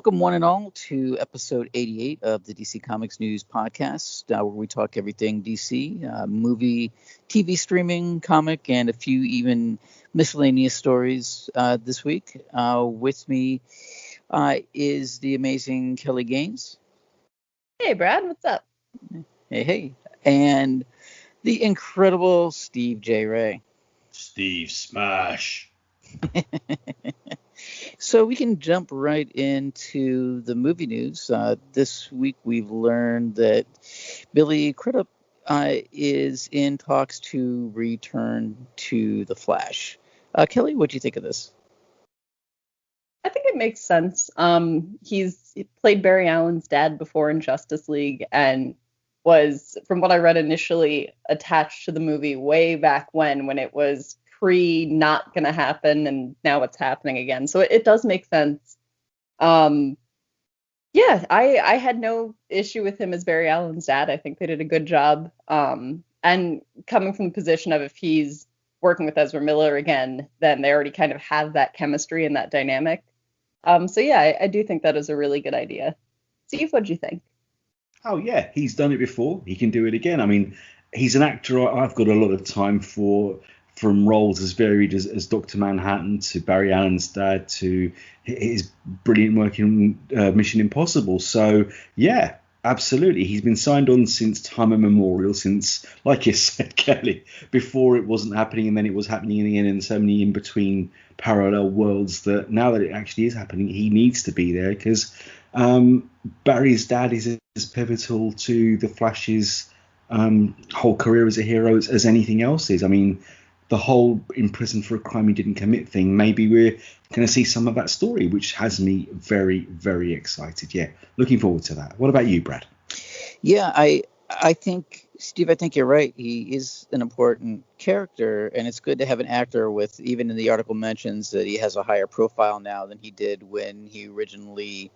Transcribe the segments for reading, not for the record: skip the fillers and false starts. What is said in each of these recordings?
Welcome, one and all, to episode 88 of the DC Comics News Podcast, where we talk everything DC, movie, TV streaming, comic, and a few even miscellaneous stories this week. With me is the amazing Kelly Gaines. Hey, Brad, what's up? Hey. And the incredible Steve J. Ray. Steve Smash. So we can jump right into the movie news. This week we've learned that Billy Crudup is in talks to return to The Flash. Kelly, what do you think of this? I think it makes sense. He's played Barry Allen's dad before in Justice League and was, from what I read initially, attached to the movie way back when it was not gonna happen, and now it's happening again. So it does make sense. I had no issue with him as Barry Allen's dad. I think they did a good job. And coming from the position of if he's working with Ezra Miller again, then they already kind of have that chemistry and that dynamic. I do think that is a really good idea. Steve, what do you think? Oh yeah, he's done it before. He can do it again. I mean, he's an actor I've got a lot of time for. From roles as varied as Dr. Manhattan to Barry Allen's dad to his brilliant work in Mission Impossible. So, yeah, absolutely. He's been signed on since time immemorial, since, like you said, Kelly, before it wasn't happening and then it was happening again, and so many in-between parallel worlds that now that it actually is happening, he needs to be there because Barry's dad is as pivotal to the Flash's whole career as a hero as anything else is. I mean, the whole in prison for a crime he didn't commit thing, maybe we're going to see some of that story, which has me very, very excited. Yeah, looking forward to that. What about you, Brad? Yeah, I think, Steve, I think you're right. He is an important character, and it's good to have an actor with, even in the article mentions that he has a higher profile now than he did when he originally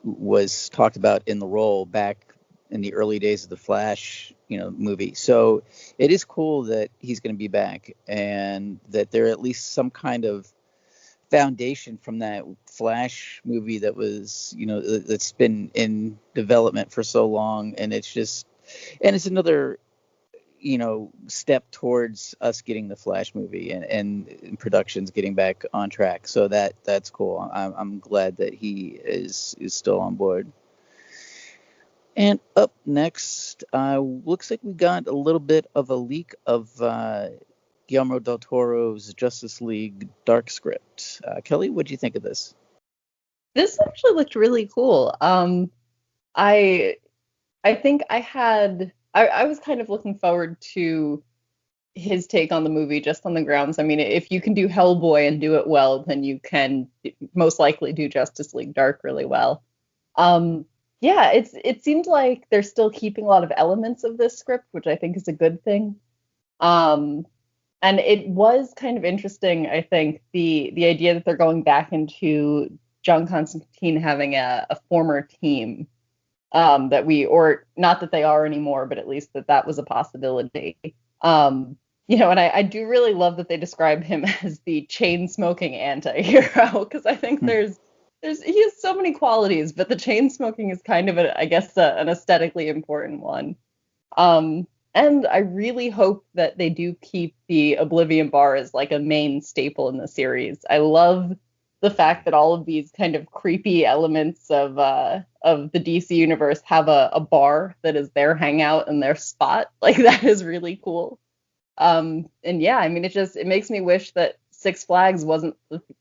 was talked about in the role back in the early days of the Flash, movie. So it is cool that he's going to be back and that there at least some kind of foundation from that Flash movie that was, that's been in development for so long. And it's another, step towards us getting the Flash movie and productions getting back on track. So that's cool. I'm glad that he is still on board. And up next, looks like we got a little bit of a leak of Guillermo del Toro's Justice League Dark script. Kelly, what do you think of this? This actually looked really cool. I think I was kind of looking forward to his take on the movie just on the grounds. I mean, if you can do Hellboy and do it well, then you can most likely do Justice League Dark really well. Yeah, it seemed like they're still keeping a lot of elements of this script, which I think is a good thing. And it was kind of interesting, I think, the idea that they're going back into John Constantine having a former team not that they are anymore, but at least that was a possibility. And I do really love that they describe him as the chain-smoking anti-hero, because I think he has so many qualities, but the chain smoking is kind of, an aesthetically important one. And I really hope that they do keep the Oblivion Bar as like a main staple in the series. I love the fact that all of these kind of creepy elements of the DC universe have a bar that is their hangout and their spot. Like, that is really cool. It makes me wish that Six Flags wasn't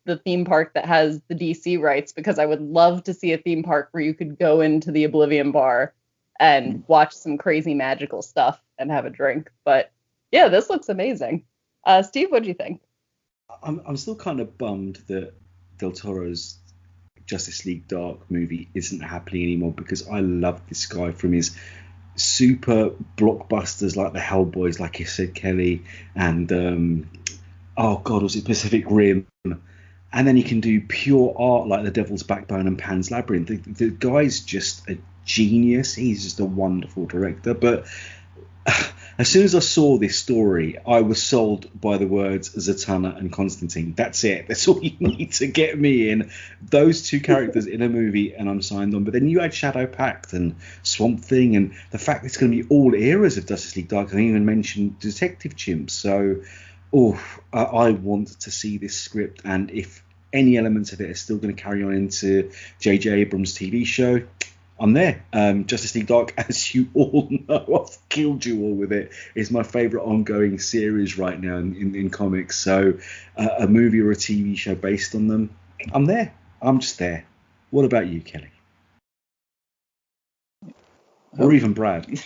the theme park that has the DC rights, because I would love to see a theme park where you could go into the Oblivion Bar and watch some crazy magical stuff and have a drink. But yeah, this looks amazing. Steve, what do you think? I'm still kind of bummed that Del Toro's Justice League Dark movie isn't happening anymore, because I love this guy from his super blockbusters like the Hellboys, like you said, Kelly, and was it Pacific Rim? And then he can do pure art like The Devil's Backbone and Pan's Labyrinth. The guy's just a genius. He's just a wonderful director. But As soon as I saw this story, I was sold by the words Zatanna and Constantine. That's it. That's all you need to get me in. Those two characters in a movie, and I'm signed on. But then you add Shadow Pact and Swamp Thing, and the fact that it's going to be all eras of Justice League Dark. I didn't even mention Detective Chimp. So, I want to see this script, and if any elements of it are still going to carry on into J.J. Abrams' TV show, I'm there. Justice League Dark, as you all know, I've killed you all with it. It's my favourite ongoing series right now in comics. So a movie or a TV show based on them, I'm there. I'm just there. What about you, Kelly? Or even Brad?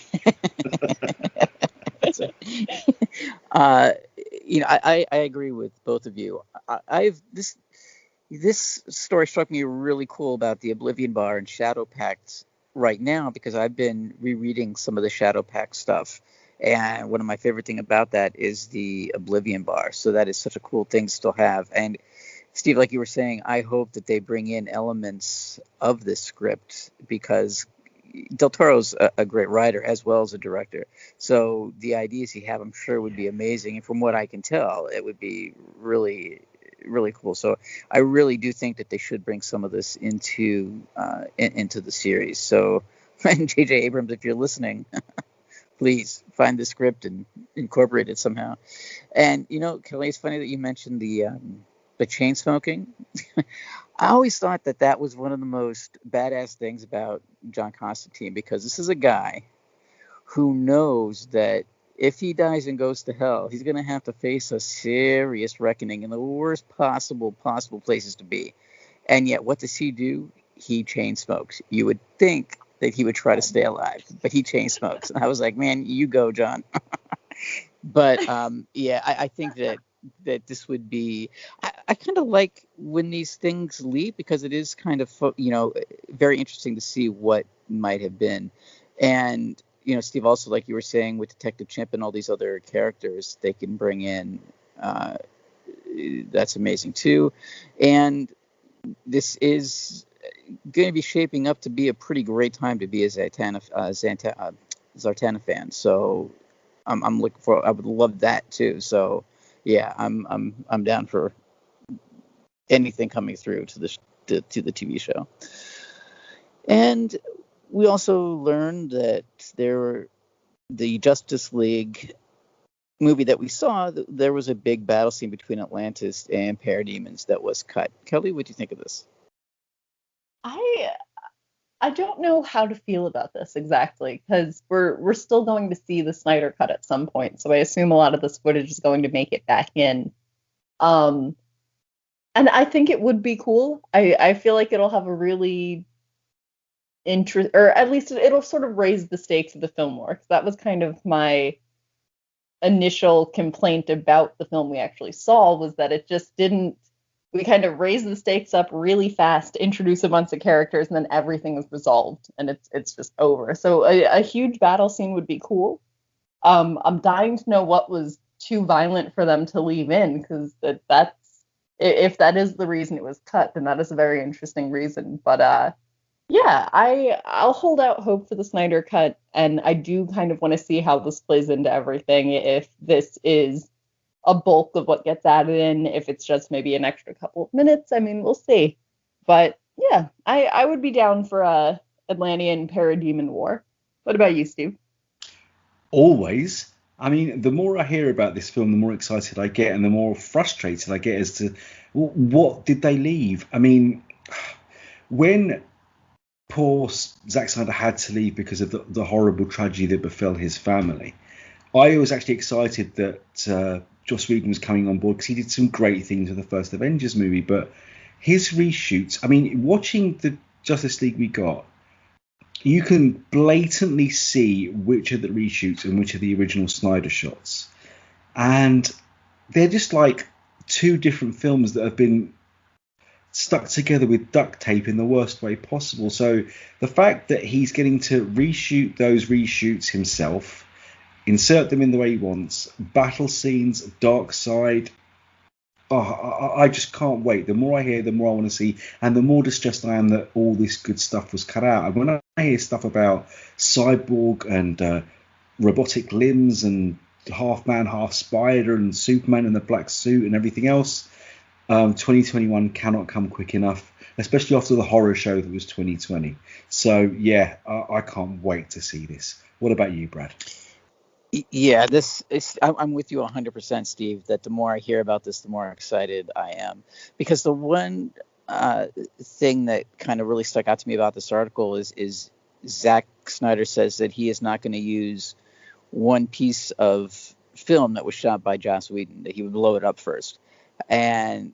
I agree with both of you. This story struck me really cool about the Oblivion Bar and Shadow Pact right now, because I've been rereading some of the Shadow Pact stuff, and one of my favorite thing about that is the Oblivion Bar. So that is such a cool thing to still have. And Steve, like you were saying, I hope that they bring in elements of this script, because Del Toro's a great writer as well as a director. So the ideas he have, I'm sure, would be amazing. And from what I can tell, it would be really, really cool. So I really do think that they should bring some of this into the series. So, J.J. Abrams, if you're listening, please find the script and incorporate it somehow. And Kelly, it's funny that you mentioned the chain smoking. I always thought that was one of the most badass things about John Constantine, because this is a guy who knows that if he dies and goes to hell, he's going to have to face a serious reckoning in the worst possible places to be. And yet, what does he do? He chain smokes. You would think that he would try to stay alive, but he chain smokes. And I was like, man, you go, John. But I think that this would be, I kind of like when these things leap, because it is kind of, very interesting to see what might have been. And, Steve, also, like you were saying, with Detective Chimp and all these other characters they can bring in, that's amazing too. And this is going to be shaping up to be a pretty great time to be a Zatanna fan. So I'm looking for, I would love that too. So yeah, I'm down for anything coming through to the TV show. And we also learned that the Justice League movie that we saw, there was a big battle scene between Atlantis and Parademons that was cut. Kelly, what do you think of this? I don't know how to feel about this exactly, because we're still going to see the Snyder Cut at some point, so I assume a lot of this footage is going to make it back in. And I think it would be cool. I feel like it'll have a really or at least it'll sort of raise the stakes of the film more, because that was kind of my initial complaint about the film we actually saw, was that it just didn't. We kind of raise the stakes up really fast, introduce a bunch of characters, and then everything is resolved, and it's just over. So a huge battle scene would be cool. I'm dying to know what was too violent for them to leave in, because that's if that is the reason it was cut, then that is a very interesting reason. But yeah, I'll hold out hope for the Snyder Cut, and I do kind of want to see how this plays into everything. If this is a bulk of what gets added in, if it's just maybe an extra couple of minutes, I mean, we'll see. But yeah, I would be down for a Atlantean Parademon war. What about you, Steve? Always. I mean, the more I hear about this film, the more excited I get, and the more frustrated I get as to what did they leave. I mean, when poor Zack Snyder had to leave because of the horrible tragedy that befell his family, I was actually excited that Joss Whedon was coming on board, because he did some great things with the first Avengers movie. But his reshoots, I mean, watching the Justice League we got, you can blatantly see which are the reshoots and which are the original Snyder shots. And they're just like two different films that have been stuck together with duct tape in the worst way possible. So the fact that he's getting to reshoot those reshoots himself, insert them in the way he wants, battle scenes, dark side, I just can't wait. The more I hear, the more I want to see, and the more distressed I am that all this good stuff was cut out. And when I hear stuff about Cyborg and robotic limbs and half man, half spider, and Superman in the black suit and everything else. 2021 cannot come quick enough, especially after the horror show that was 2020. So yeah, I can't wait to see this. What about you, Brad? Yeah, this is. I'm with you 100%, Steve. That the more I hear about this, the more excited I am. Because the one thing that kind of really stuck out to me about this article is Zack Snyder says that he is not going to use one piece of film that was shot by Joss Whedon, that he would blow it up first. And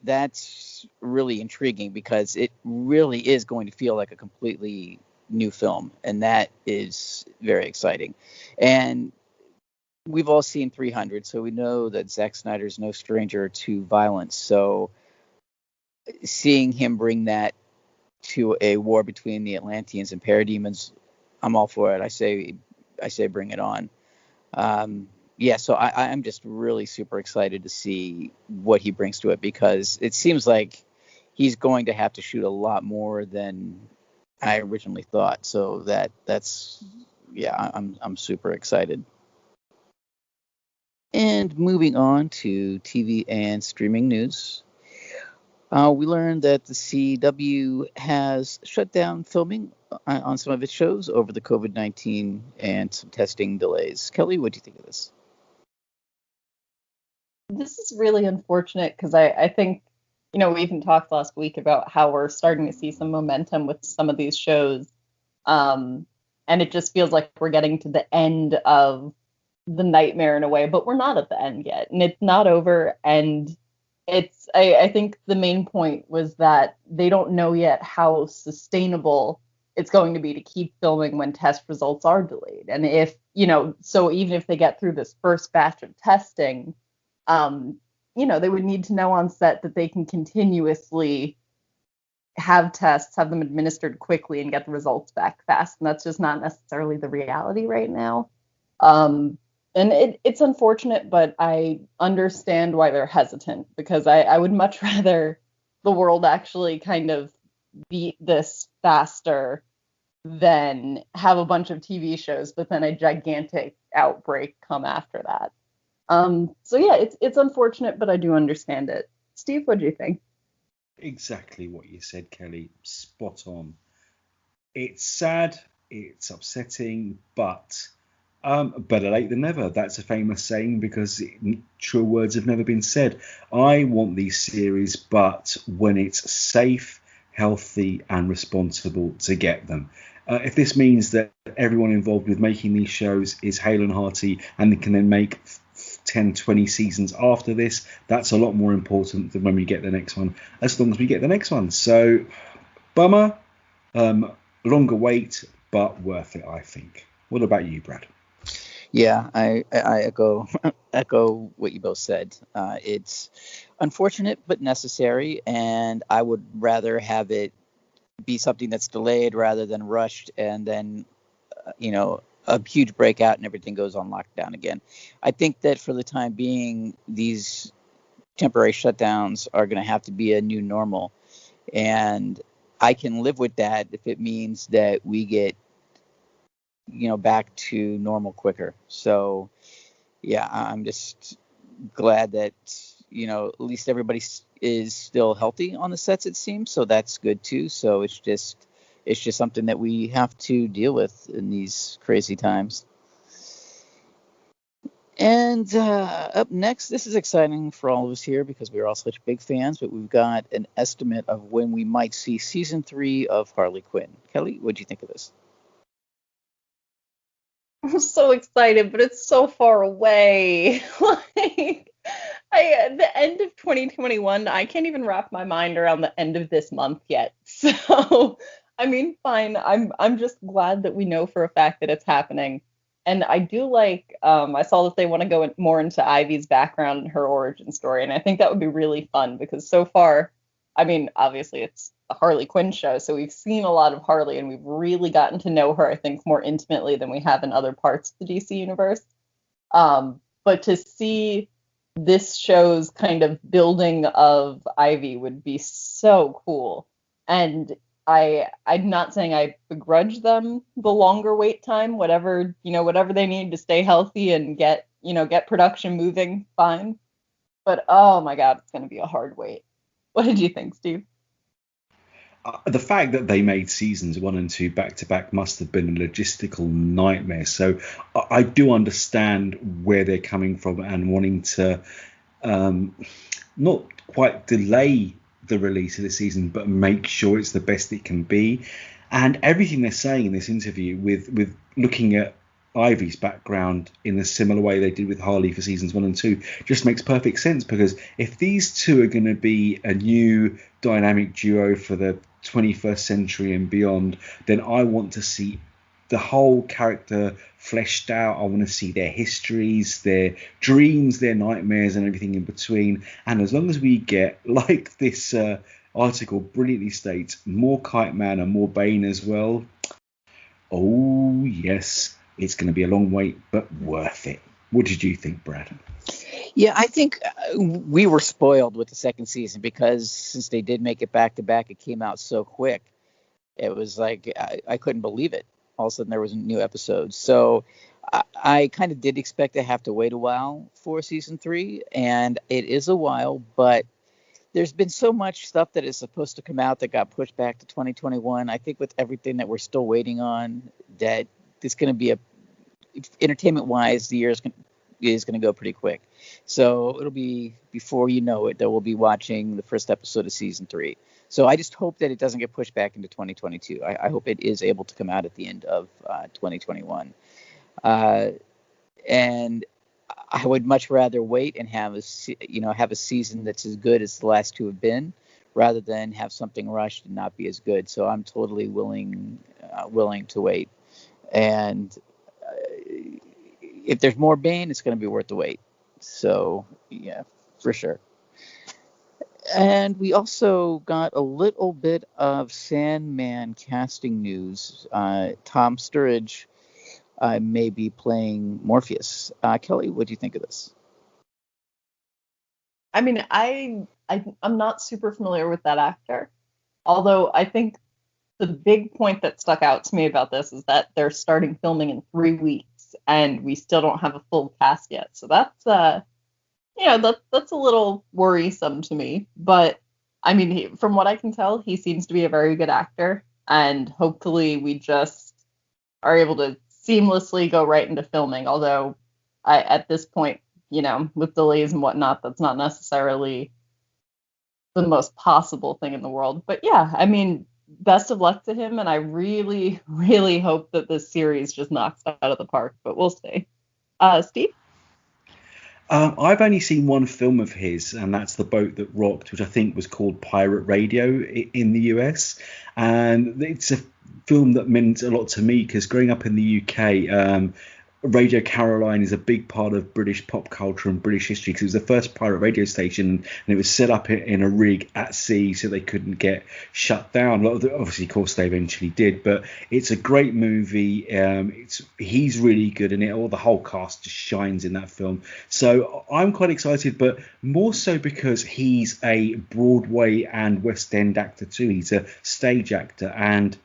that's really intriguing because it really is going to feel like a completely new film, and that is very exciting. And we've all seen 300, so we know that Zack Snyder's no stranger to violence. So seeing him bring that to a war between the Atlanteans and parademons, I'm all for it. I say bring it on. Yeah, so I'm just really super excited to see what he brings to it, because it seems like he's going to have to shoot a lot more than I originally thought. So that's yeah, I'm super excited. And moving on to TV and streaming news. We learned that the CW has shut down filming on some of its shows over the COVID-19 and some testing delays. Kelly, what do you think of this? This is really unfortunate because I think, we even talked last week about how we're starting to see some momentum with some of these shows. And it just feels like we're getting to the end of the nightmare in a way, but we're not at the end yet. And it's not over. And I think the main point was that they don't know yet how sustainable it's going to be to keep filming when test results are delayed. And so even if they get through this first batch of testing, they would need to know on set that they can continuously have tests, have them administered quickly, and get the results back fast. And that's just not necessarily the reality right now. And it's unfortunate, but I understand why they're hesitant, because I would much rather the world actually kind of beat this faster than have a bunch of TV shows, but then a gigantic outbreak come after that. So yeah, it's unfortunate, but I do understand it. Steve, what do you think? Exactly what you said, Kelly. Spot on. It's sad, it's upsetting, but better late than never. That's a famous saying, because true words have never been said. I want these series, but when it's safe, healthy, and responsible to get them. If this means that everyone involved with making these shows is hale and hearty and they can then make 10, 20 seasons after this, that's a lot more important than when we get the next one, as long as we get the next one. So, bummer, longer wait, but worth it, I think. What about you, Brad? Yeah, I echo what you both said. It's unfortunate but necessary, and I would rather have it be something that's delayed rather than rushed, and then a huge breakout and everything goes on lockdown again. I think that for the time being, these temporary shutdowns are going to have to be a new normal, and I can live with that if it means that we get back to normal quicker. So yeah, I'm just glad that at least everybody is still healthy on the sets, it seems, so that's good too. So it's just something that we have to deal with in these crazy times. And up next, this is exciting for all of us here because we're all such big fans, but we've got an estimate of when we might see season 3 of Harley Quinn. Kelly, what do you think of this? I'm so excited, but it's so far away. The end of 2021, I can't even wrap my mind around the end of this month yet. So, I mean, fine. I'm just glad that we know for a fact that it's happening. And I do like, I saw that they want to go more into Ivy's background and her origin story. And I think that would be really fun because so far, I mean, obviously it's a Harley Quinn show, so we've seen a lot of Harley and we've really gotten to know her, I think, more intimately than we have in other parts of the DC universe. But to see this show's kind of building of Ivy would be so cool. And I'm not saying I begrudge them the longer wait time, whatever they need to stay healthy and get production moving, fine. But oh my God, it's going to be a hard wait. What did you think, Steve? The fact that they made seasons 1 and 2 back to back must have been a logistical nightmare. So I do understand where they're coming from and wanting to not quite delay the release of the season, but make sure it's the best it can be. And everything they're saying in this interview, with looking at Ivy's background in a similar way they did with Harley for seasons 1 and 2, just makes perfect sense, because if these two are going to be a new dynamic duo for the 21st century and beyond, then I want to see the whole character fleshed out. I want to see their histories, their dreams, their nightmares, and everything in between. And as long as we get, like this article brilliantly states, more Kite Man and more Bane as well, oh yes, it's going to be a long wait, but worth it. What did you think, Brad? Yeah, I think we were spoiled with the second season, because since they did make it back to back, it came out so quick. It was like I couldn't believe it. All of a sudden there was new episodes. So I kind of did expect to have to wait a while for season 3, and it is a while, but there's been so much stuff that is supposed to come out that got pushed back to 2021. I think with everything that we're still waiting on, that it's going to be entertainment-wise, the year is going to go pretty quick. So it'll be, before you know it, that we'll be watching the first episode of season 3. So I just hope that it doesn't get pushed back into 2022. I hope it is able to come out at the end of 2021. And I would much rather wait and have a season that's as good as the last 2 have been, rather than have something rushed and not be as good. So I'm totally willing to wait. And if there's more Bane, it's going to be worth the wait. So yeah, for sure. And we also got a little bit of Sandman casting news. Tom Sturridge may be playing Morpheus. Kelly, what do you think of this? I mean, I'm not super familiar with that actor, although I think the big point that stuck out to me about this is that they're starting filming in 3 weeks, and we still don't have a full cast yet. So that's that's a little worrisome to me. But I mean, from what I can tell, he seems to be a very good actor, and hopefully we just are able to seamlessly go right into filming. Although at this point, with delays and whatnot, that's not necessarily the most possible thing in the world. But yeah, I mean, best of luck to him, and I really, really hope that this series just knocks it out of the park, but we'll see. Steve? I've only seen one film of his, and that's The Boat That Rocked, which I think was called Pirate Radio in the US. And it's a film that meant a lot to me, because growing up in the UK, Radio Caroline is a big part of British pop culture and British history, because it was the first pirate radio station, and it was set up in a rig at sea so they couldn't get shut down. Obviously, of course, they eventually did, but it's a great movie. He's really good in it. The whole cast just shines in that film. So I'm quite excited, but more so because he's a Broadway and West End actor too. He's a stage actor, and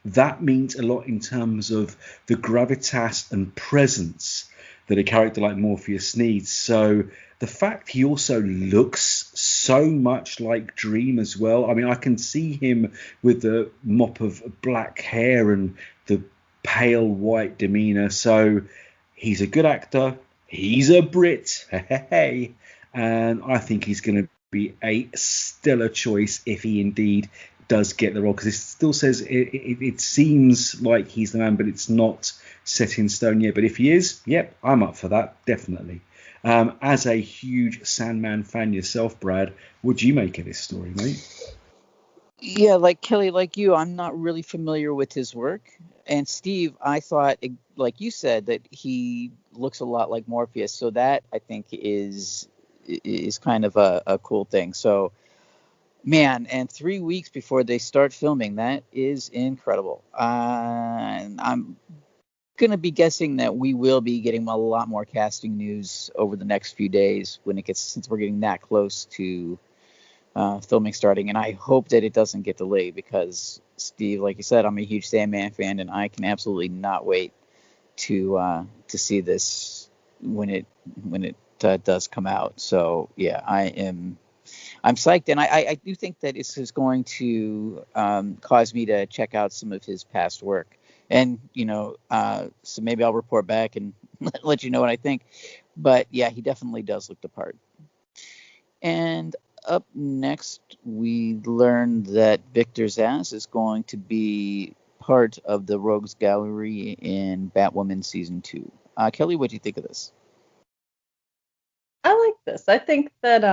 that means a lot in terms of the gravitas and presence that a character like Morpheus needs. So the fact he also looks so much like Dream as well. I mean, I can see him with the mop of black hair and the pale white demeanor. So he's a good actor. He's a Brit. Hey. And I think he's going to be a stellar choice if he indeed does get the role, because it still says it seems like he's the man, but it's not set in stone yet. But if he is, yep, I'm up for that, definitely. As a huge Sandman fan yourself, Brad, what do you make of this story, mate? Yeah, like Kelly, like you, I'm not really familiar with his work. And Steve, I thought, like you said, that he looks a lot like Morpheus. So that, I think, is kind of a cool thing. So, man, and 3 weeks before they start filming, that is incredible. And I'm going to be guessing that we will be getting a lot more casting news over the next few days since we're getting that close to filming starting, and I hope that it doesn't get delayed because, Steve, like you said, I'm a huge Sandman fan, and I can absolutely not wait to see this when it does come out. So yeah, I'm psyched, and I do think that this is going to cause me to check out some of his past work, and so maybe I'll report back and let you know what I think. But yeah, he definitely does look the part. And up next, we learned that Victor Zsasz is going to be part of the Rogues Gallery in Batwoman Season 2. Kelly, what do you think of this? I like this. I think that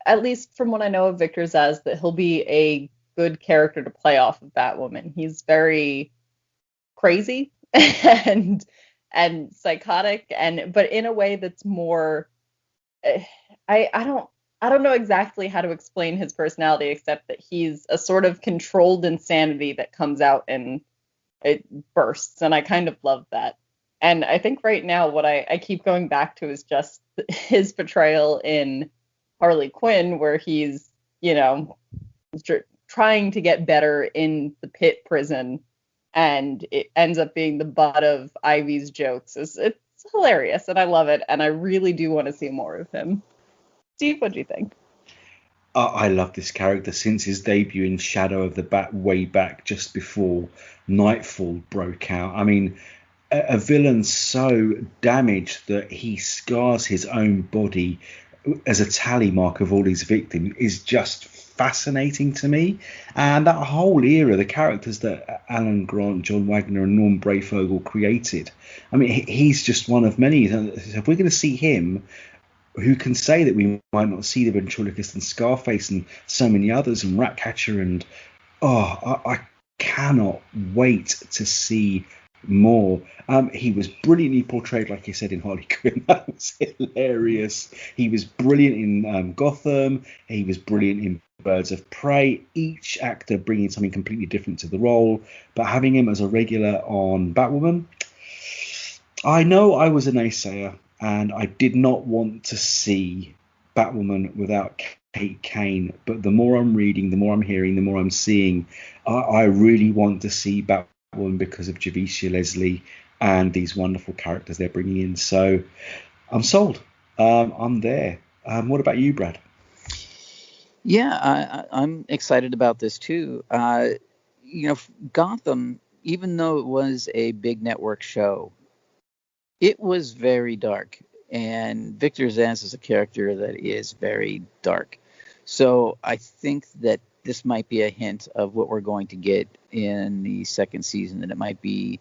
at least from what I know of Victor Zsasz, that he'll be a good character to play off of Batwoman. He's very crazy and psychotic, but in a way that's more. I don't know exactly how to explain his personality, except that he's a sort of controlled insanity that comes out and it bursts, and I kind of love that. And I think right now what I keep going back to is just his portrayal in Harley Quinn, where he's, trying to get better in the pit prison, and it ends up being the butt of Ivy's jokes. It's hilarious, and I love it, and I really do want to see more of him. Steve, what do you think? I love this character since his debut in Shadow of the Bat way back just before Nightfall broke out. I mean, a villain so damaged that he scars his own body as a tally mark of all his victims is just fascinating to me. And that whole era, the characters that Alan Grant, John Wagner, and Norm Brayfogle created, I mean, he's just one of many. If we're going to see him, who can say that we might not see the ventriloquist and Scarface and so many others and Ratcatcher and I cannot wait to see more. He was brilliantly portrayed, like you said, in Harley Quinn. That was hilarious. He was brilliant in Gotham. He was brilliant in Birds of Prey. Each actor bringing something completely different to the role, but having him as a regular on Batwoman, I know I was a naysayer. And I did not want to see Batwoman without Kate Kane. But the more I'm reading, the more I'm hearing, the more I'm seeing, I really want to see Batwoman because of Javicia Leslie and these wonderful characters they're bringing in. So I'm sold. I'm there. What about you, Brad? Yeah, I'm excited about this too. Gotham, even though it was a big network show, it was very dark, and Victor Zsasz is a character that is very dark. So I think that this might be a hint of what we're going to get in the second season, and it might be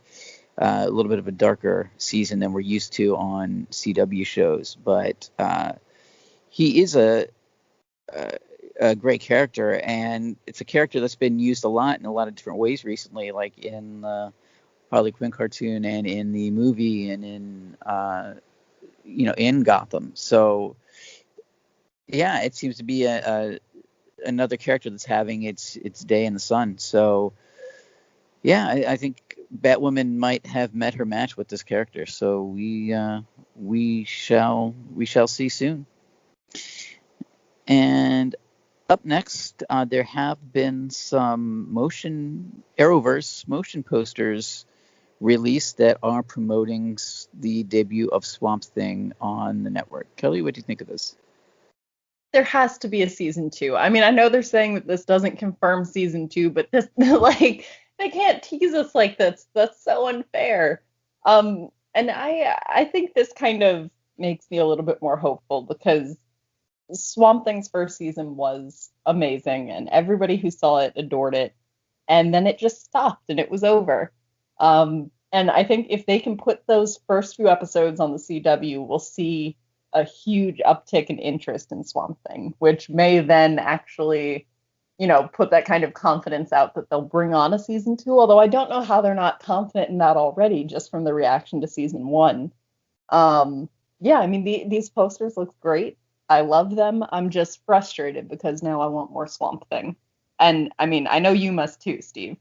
a little bit of a darker season than we're used to on CW shows. But he is a great character, and it's a character that's been used a lot in a lot of different ways recently, like in the Harley Quinn cartoon and in the movie and in in Gotham. So yeah, it seems to be another character that's having its day in the sun. So yeah, I think Batwoman might have met her match with this character. So we shall see soon. And up next, there have been some Arrowverse motion posters released that are promoting the debut of Swamp Thing on the network. Kelly, what do you think of this? There has to be a season 2. I mean, I know they're saying that this doesn't confirm season 2, but this, like, they can't tease us like this. That's so unfair. And I think this kind of makes me a little bit more hopeful, because Swamp Thing's first season was amazing and everybody who saw it adored it, and then it just stopped and it was over. And I think if they can put those first few episodes on the CW, we'll see a huge uptick in interest in Swamp Thing, which may then actually, put that kind of confidence out that they'll bring on a season 2. Although I don't know how they're not confident in that already, just from the reaction to season 1. Yeah, I mean, these posters look great. I love them. I'm just frustrated because now I want more Swamp Thing. And I mean, I know you must too, Steve.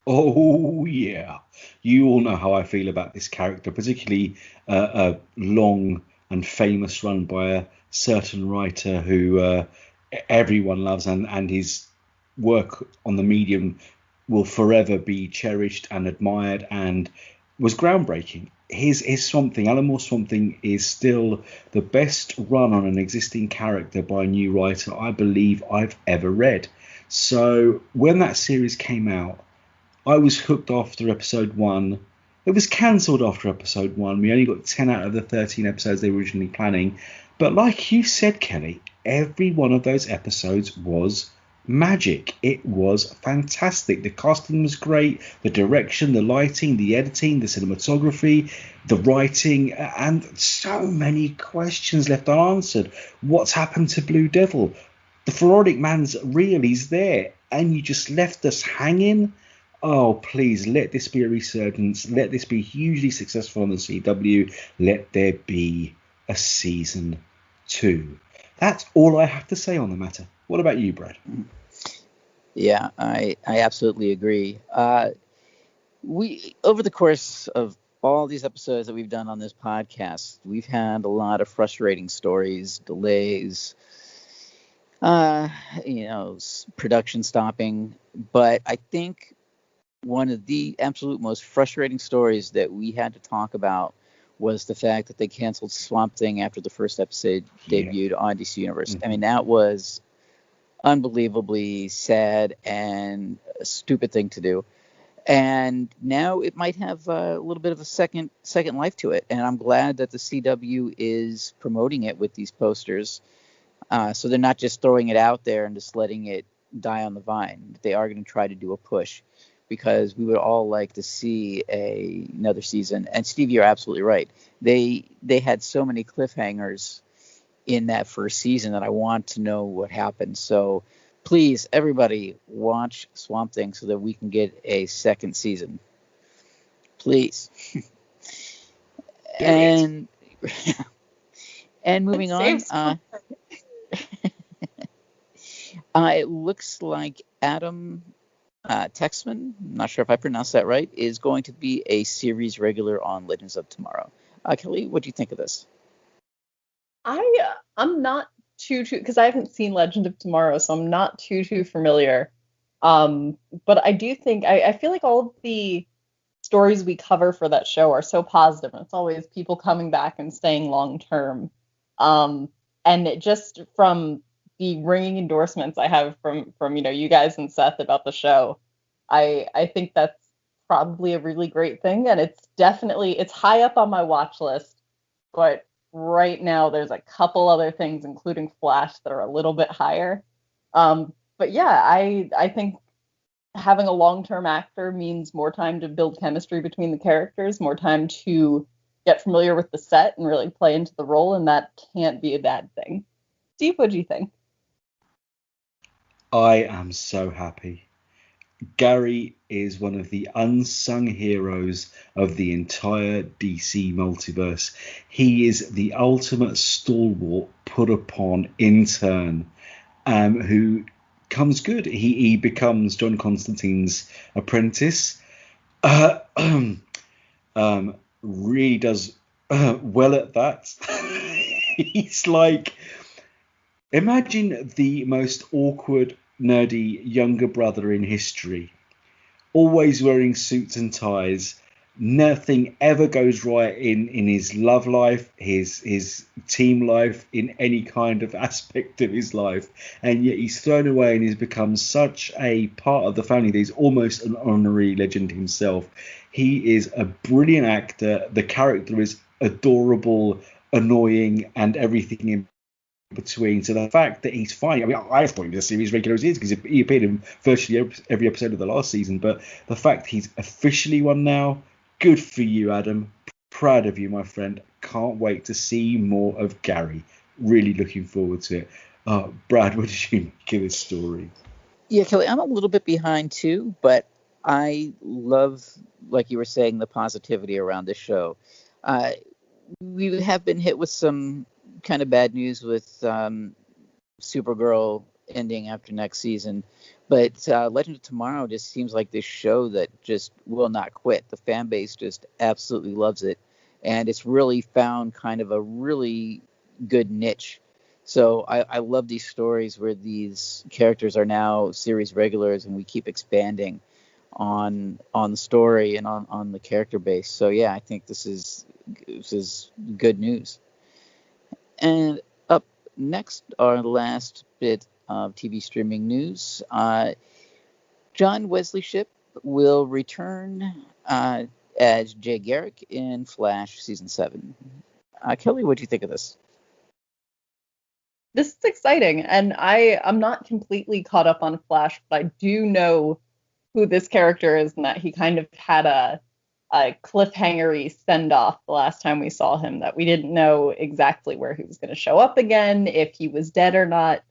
Oh, yeah. You all know how I feel about this character, particularly a long and famous run by a certain writer who everyone loves, and his work on the medium will forever be cherished and admired and was groundbreaking. His Swamp Thing, Alan Moore's Swamp Thing, is still the best run on an existing character by a new writer I believe I've ever read. So when that series came out, I was hooked after episode 1. It was cancelled after episode 1. We only got 10 out of the 13 episodes they were originally planning. But like you said, Kelly, every one of those episodes was magic. It was fantastic. The casting was great. The direction, the lighting, the editing, the cinematography, the writing, and so many questions left unanswered. What's happened to Blue Devil? The Pharaonic Man's real. He's there. And you just left us hanging. Oh, please, let this be a resurgence. Let this be hugely successful on the CW. Let there be a season 2. That's all I have to say on the matter. What about you, Brad? Yeah, I absolutely agree. We over the course of all these episodes that we've done on this podcast, we've had a lot of frustrating stories, delays, production stopping. But I think one of the absolute most frustrating stories that we had to talk about was the fact that they canceled Swamp Thing after the first episode debuted on DC Universe. Mm-hmm. I mean, that was unbelievably sad and a stupid thing to do. And now it might have a little bit of a second life to it. And I'm glad that the CW is promoting it with these posters. So they're not just throwing it out there and just letting it die on the vine. They are going to try to do a push, because we would all like to see another season. And Steve, you're absolutely right. They had so many cliffhangers in that first season that I want to know what happened. So please, everybody, watch Swamp Thing so that we can get a second season. Please. And moving on. It looks like Adam Texman, I'm not sure if I pronounced that right, is going to be a series regular on Legends of Tomorrow. Kelly, what do you think of this? I'm not too because I haven't seen Legend of Tomorrow, so I'm not too familiar. But I do think I feel like all of the stories we cover for that show are so positive, and it's always people coming back and staying long term. And it just from the ringing endorsements I have from you guys and Seth about the show, I think that's probably a really great thing, and it's high up on my watch list, but right now there's a couple other things, including Flash, that are a little bit higher. But yeah, I think having a long-term actor means more time to build chemistry between the characters, more time to get familiar with the set and really play into the role, and that can't be a bad thing. Steve, what do you think? I am so happy. Gary is one of the unsung heroes of the entire DC multiverse. He is the ultimate stalwart put upon intern who comes good. He becomes John Constantine's apprentice. Really does well at that. He's like, imagine the most awkward, nerdy younger brother in history, always wearing suits and ties. Nothing ever goes right in his love life, his team life, in any kind of aspect of his life, and yet he's thrown away and he's become such a part of the family that he's almost an honorary legend himself. He is a brilliant actor. The character is adorable, annoying, and everything in between. So the fact that he's fine, I mean, I thought he was a series regular as he is, because he appeared in virtually every episode of the last season, but the fact he's officially one now, good for you, Adam. Proud of you, my friend. Can't wait to see more of Gary. Really looking forward to it. Brad, what did you make of this story? Yeah, Kelly, I'm a little bit behind too, but I love, like you were saying, the positivity around this show. We have been hit with some kind of bad news with Supergirl ending after next season, but Legend of Tomorrow just seems like this show that just will not quit. The fan base just absolutely loves it, and it's really found kind of a really good niche So I love these stories where these characters are now series regulars, and we keep expanding on the story and on the character base. So yeah, I think this is good news. And up next, our last bit of TV streaming news. John Wesley Shipp will return as Jay Garrick in Flash season 7. Kelly, what do you think of this? This is exciting, and I'm not completely caught up on Flash, but I do know who this character is, and that he kind of had a cliffhanger-y send-off the last time we saw him, that we didn't know exactly where he was going to show up again, if he was dead or not.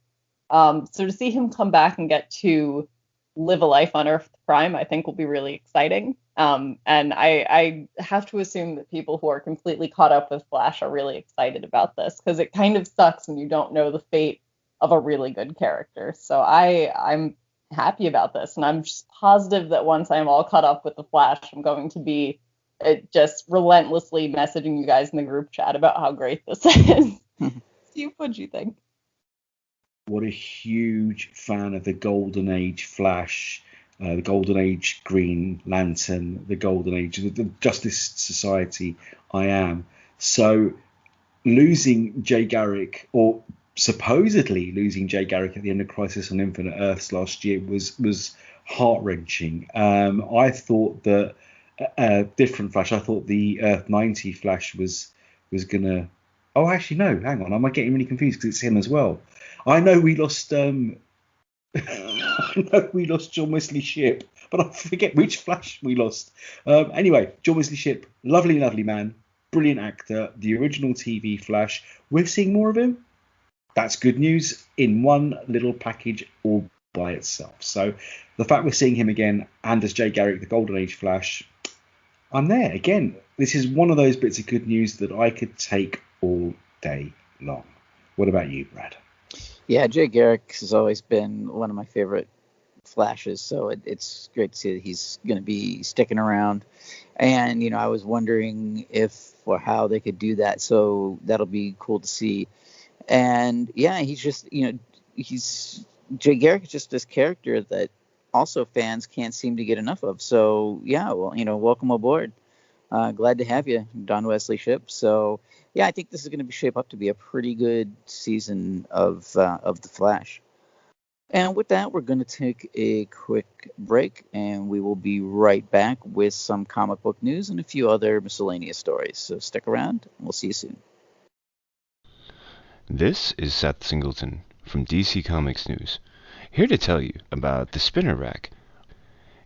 So to see him come back and get to live a life on Earth Prime, I think will be really exciting. And I have to assume that people who are completely caught up with Flash are really excited about this, because it kind of sucks when you don't know the fate of a really good character. So I'm happy about this, and I'm just positive that once I'm all caught up with the Flash, I'm going to be just relentlessly messaging you guys in the group chat about how great this is. Steve, what'd you think? What a huge fan of the Golden Age Flash, the Golden Age Green Lantern, the Golden Age, the Justice Society I am. So losing Jay Garrick, or supposedly losing Jay Garrick at the end of Crisis on Infinite Earths last year was heart-wrenching. I thought that different Flash, I thought the Earth 90 Flash was gonna... Oh, actually, no, hang on. Am I getting really confused because it's him as well? I know we lost I know we lost John Wesley Shipp, but I forget which Flash we lost. Anyway, John Wesley Shipp, lovely man, brilliant actor, the original TV Flash. We're seeing more of him. That's good news in one little package all by itself. So the fact we're seeing him again, and as Jay Garrick, the Golden Age Flash, I'm there. Again, this is one of those bits of good news that I could take all day long. What about you, Brad? Yeah, Jay Garrick has always been one of my favorite Flashes, so it's great to see that he's going to be sticking around. And, I was wondering if or how they could do that, so that'll be cool to see. And, yeah, he's just, Jay Garrick is just this character that also fans can't seem to get enough of. So, yeah, well, welcome aboard. Glad to have you, John Wesley Shipp. So, yeah, I think this is going to shape up to be a pretty good season of The Flash. And with that, we're going to take a quick break, and we will be right back with some comic book news and a few other miscellaneous stories. So stick around, and we'll see you soon. This is Seth Singleton from DC Comics News, here to tell you about the Spinner Rack.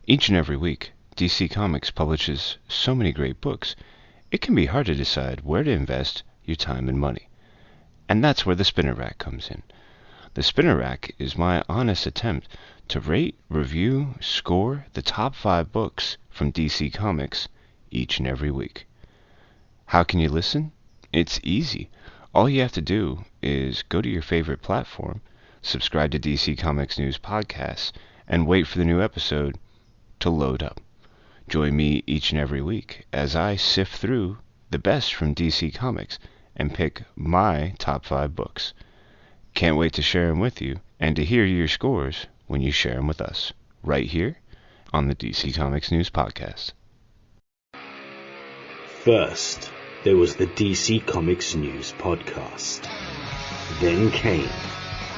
Each and every week, DC Comics publishes so many great books, it can be hard to decide where to invest your time and money. And that's where the Spinner Rack comes in. The Spinner Rack is my honest attempt to rate, review, score the top 5 books from DC Comics each and every week. How can you listen? It's easy. All you have to do is go to your favorite platform, subscribe to DC Comics News podcasts, and wait for the new episode to load up. Join me each and every week as I sift through the best from DC Comics and pick my top 5 books. Can't wait to share them with you and to hear your scores when you share them with us, right here on the DC Comics News Podcast. First, there was the DC Comics News Podcast. Then came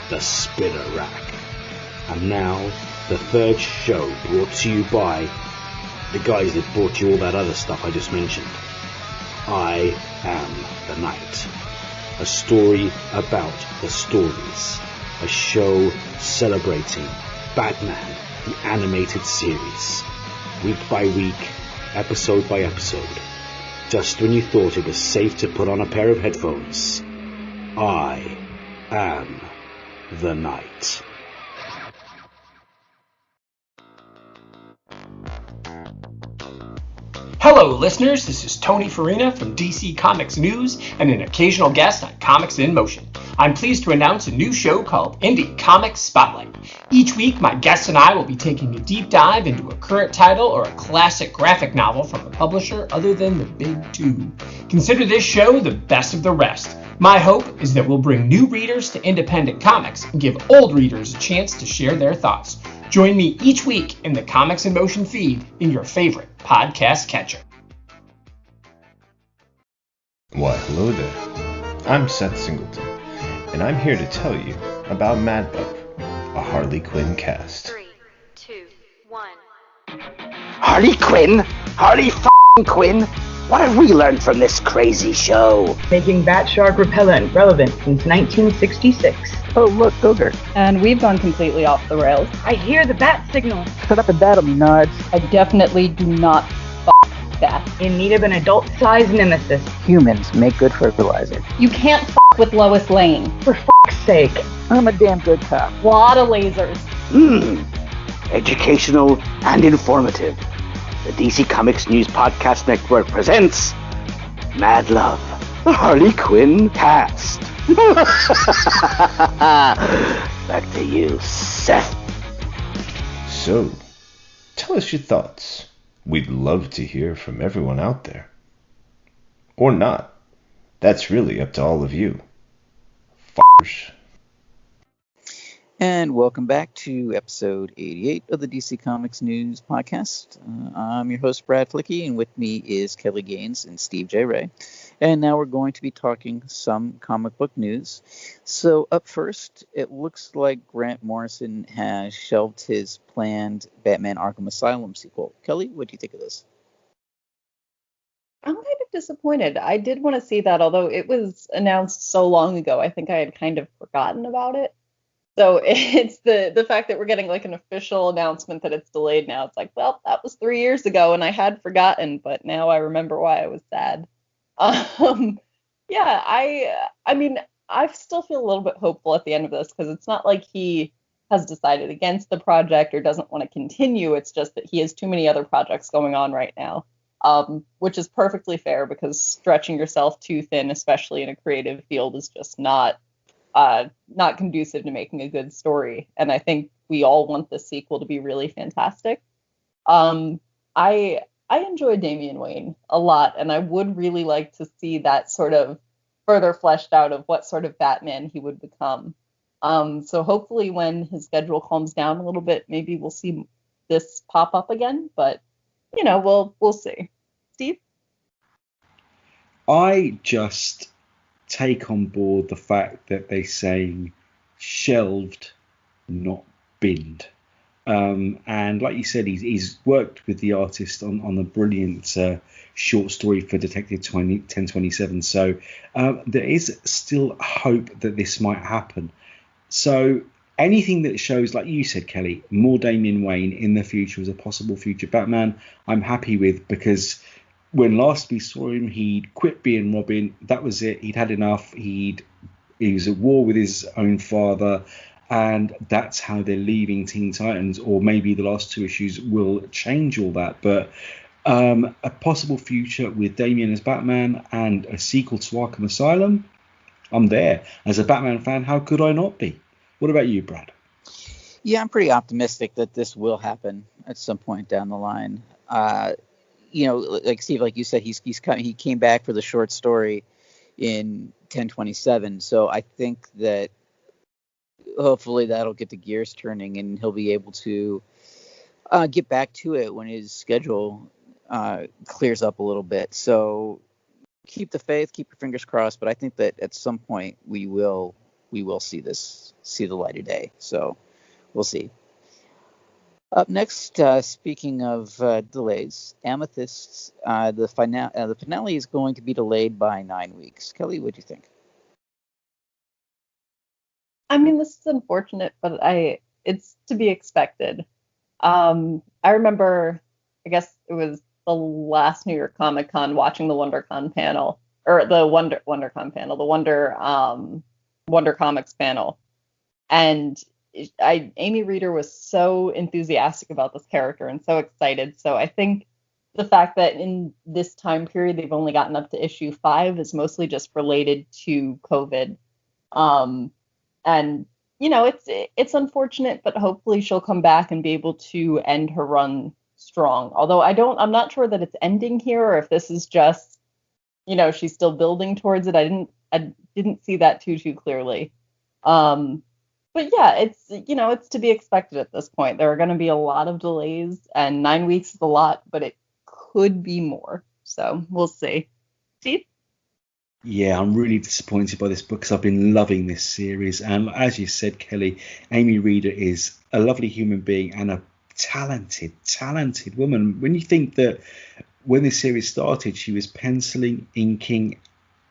the Spinner Rack. And now, the third show brought to you by the guys that brought you all that other stuff I just mentioned. I Am the Night. A story about the stories. A show celebrating Batman, the animated series. Week by week, episode by episode. Just when you thought it was safe to put on a pair of headphones. I Am the Night. Hello, listeners. This is Tony Farina from DC Comics News and an occasional guest on Comics in Motion. I'm pleased to announce a new show called Indy Comics Spotlight. Each week, my guests and I will be taking a deep dive into a current title or a classic graphic novel from a publisher other than the big two. Consider this show the best of the rest. My hope is that we'll bring new readers to independent comics and give old readers a chance to share their thoughts. Join me each week in the Comics in Motion feed in your favorite podcast catcher. Why, hello there. I'm Seth Singleton, and I'm here to tell you about Mad Love, a Harley Quinn cast. 3, 2, 1. Harley Quinn? Harley f***ing Quinn? What have we learned from this crazy show? Making bat shark repellent relevant since 1966. Oh, look, Gogurt. And we've gone completely off the rails. I hear the bat signal. Shut up and battle me, Nards. I definitely do not bats. In need of an adult-sized nemesis. Humans make good fertilizer. You can't with Lois Lane. For f***'s sake. I'm a damn good cop. Lot of lasers. Educational and informative. The DC Comics News Podcast Network presents Mad Love, the Harley Quinn cast. Back to you, Seth. So, tell us your thoughts. We'd love to hear from everyone out there. Or not. That's really up to all of you. F***ers. And welcome back to episode 88 of the DC Comics News Podcast. I'm your host, Brad Flicky, and with me is Kelly Gaines and Steve J. Ray. And now we're going to be talking some comic book news. So up first, it looks like Grant Morrison has shelved his planned Batman Arkham Asylum sequel. Kelly, what do you think of this? I'm kind of disappointed. I did want to see that, although it was announced so long ago. I think I had kind of forgotten about it. So it's the fact that we're getting like an official announcement that it's delayed now. It's like, well, that was 3 years ago and I had forgotten, but now I remember why I was sad. Yeah, I mean, I still feel a little bit hopeful at the end of this because it's not like he has decided against the project or doesn't want to continue. It's just that he has too many other projects going on right now, which is perfectly fair because stretching yourself too thin, especially in a creative field, is just not conducive to making a good story. And I think we all want the sequel to be really fantastic. I enjoy Damian Wayne a lot, and I would really like to see that sort of further fleshed out of what sort of Batman he would become. So hopefully when his schedule calms down a little bit, maybe we'll see this pop up again, but you know, we'll see. Steve? I just take on board the fact that they're saying shelved, not binned. And like you said, he's worked with the artist on a brilliant short story for Detective 1027. So there is still hope that this might happen. So anything that shows, like you said, Kelly, more Damian Wayne in the future as a possible future Batman, I'm happy with, because when last we saw him, he'd quit being Robin. That was it. He'd had enough. He was at war with his own father. And that's how they're leaving Teen Titans. Or maybe the last 2 issues will change all that. But a possible future with Damian as Batman and a sequel to Arkham Asylum, I'm there. As a Batman fan, how could I not be? What about you, Brad? Yeah, I'm pretty optimistic that this will happen at some point down the line. You know, like Steve, like you said, he came back for the short story in 1027. So I think that hopefully that'll get the gears turning and he'll be able to get back to it when his schedule clears up a little bit. So keep the faith, keep your fingers crossed. But I think that at some point we will see the light of day. So we'll see. Up next, speaking of delays, Amethyst's the finale is going to be delayed by 9 weeks. Kelly, what do you think? I mean, this is unfortunate, but it's to be expected. I remember, I guess it was the last New York Comic Con, watching the WonderCon panel, or the WonderCon panel, the Wonder Comics panel, and Amy Reeder was so enthusiastic about this character and so excited. So I think the fact that in this time period they've only gotten up to issue 5 is mostly just related to COVID. And you know, it's unfortunate, but hopefully she'll come back and be able to end her run strong. Although I'm not sure that it's ending here, or if this is just, you know, she's still building towards it. I didn't I didn't see that too clearly. But yeah, it's to be expected at this point. There are going to be a lot of delays, and 9 weeks is a lot, but it could be more. So we'll see. Steve? Yeah, I'm really disappointed by this book because I've been loving this series. And as you said, Kelly, Amy Reeder is a lovely human being and a talented woman. When you think that when this series started, she was penciling, inking,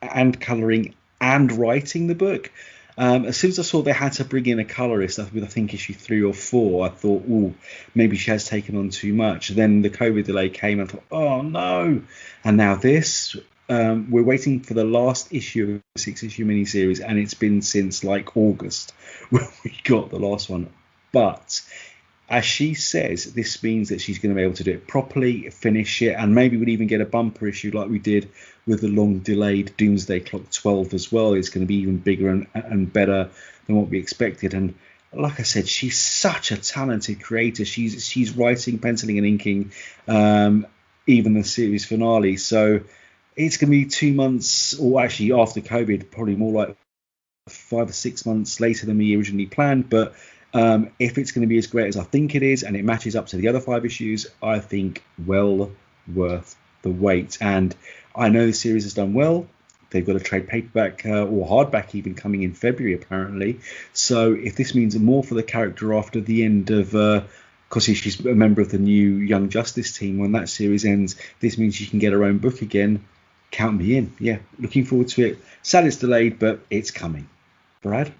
and colouring and writing the book. As soon as I saw they had to bring in a colorist, I think issue 3 or 4, I thought, oh, maybe she has taken on too much. Then the COVID delay came, and I thought, oh no. And now this, we're waiting for the last issue of a 6-issue miniseries, and it's been since like August when we got the last one. But as she says, this means that she's going to be able to do it properly, finish it, and maybe we'll even get a bumper issue like we did with the long-delayed Doomsday Clock 12 as well. It's going to be even bigger and better than what we expected. And like I said, she's such a talented creator. She's writing, penciling, and inking even the series finale. So it's going to be 2 months, or actually after COVID, probably more like 5 or 6 months later than we originally planned. But if it's going to be as great as I think it is, and it matches up to the other 5 issues, I think well worth the wait. And I know the series has done well. They've got a trade paperback or hardback even coming in February, apparently. So if this means more for the character after the end of, because she's a member of the new Young Justice team, when that series ends, this means she can get her own book again. Count me in. Yeah, looking forward to it. Sad it's delayed, but it's coming. Brad?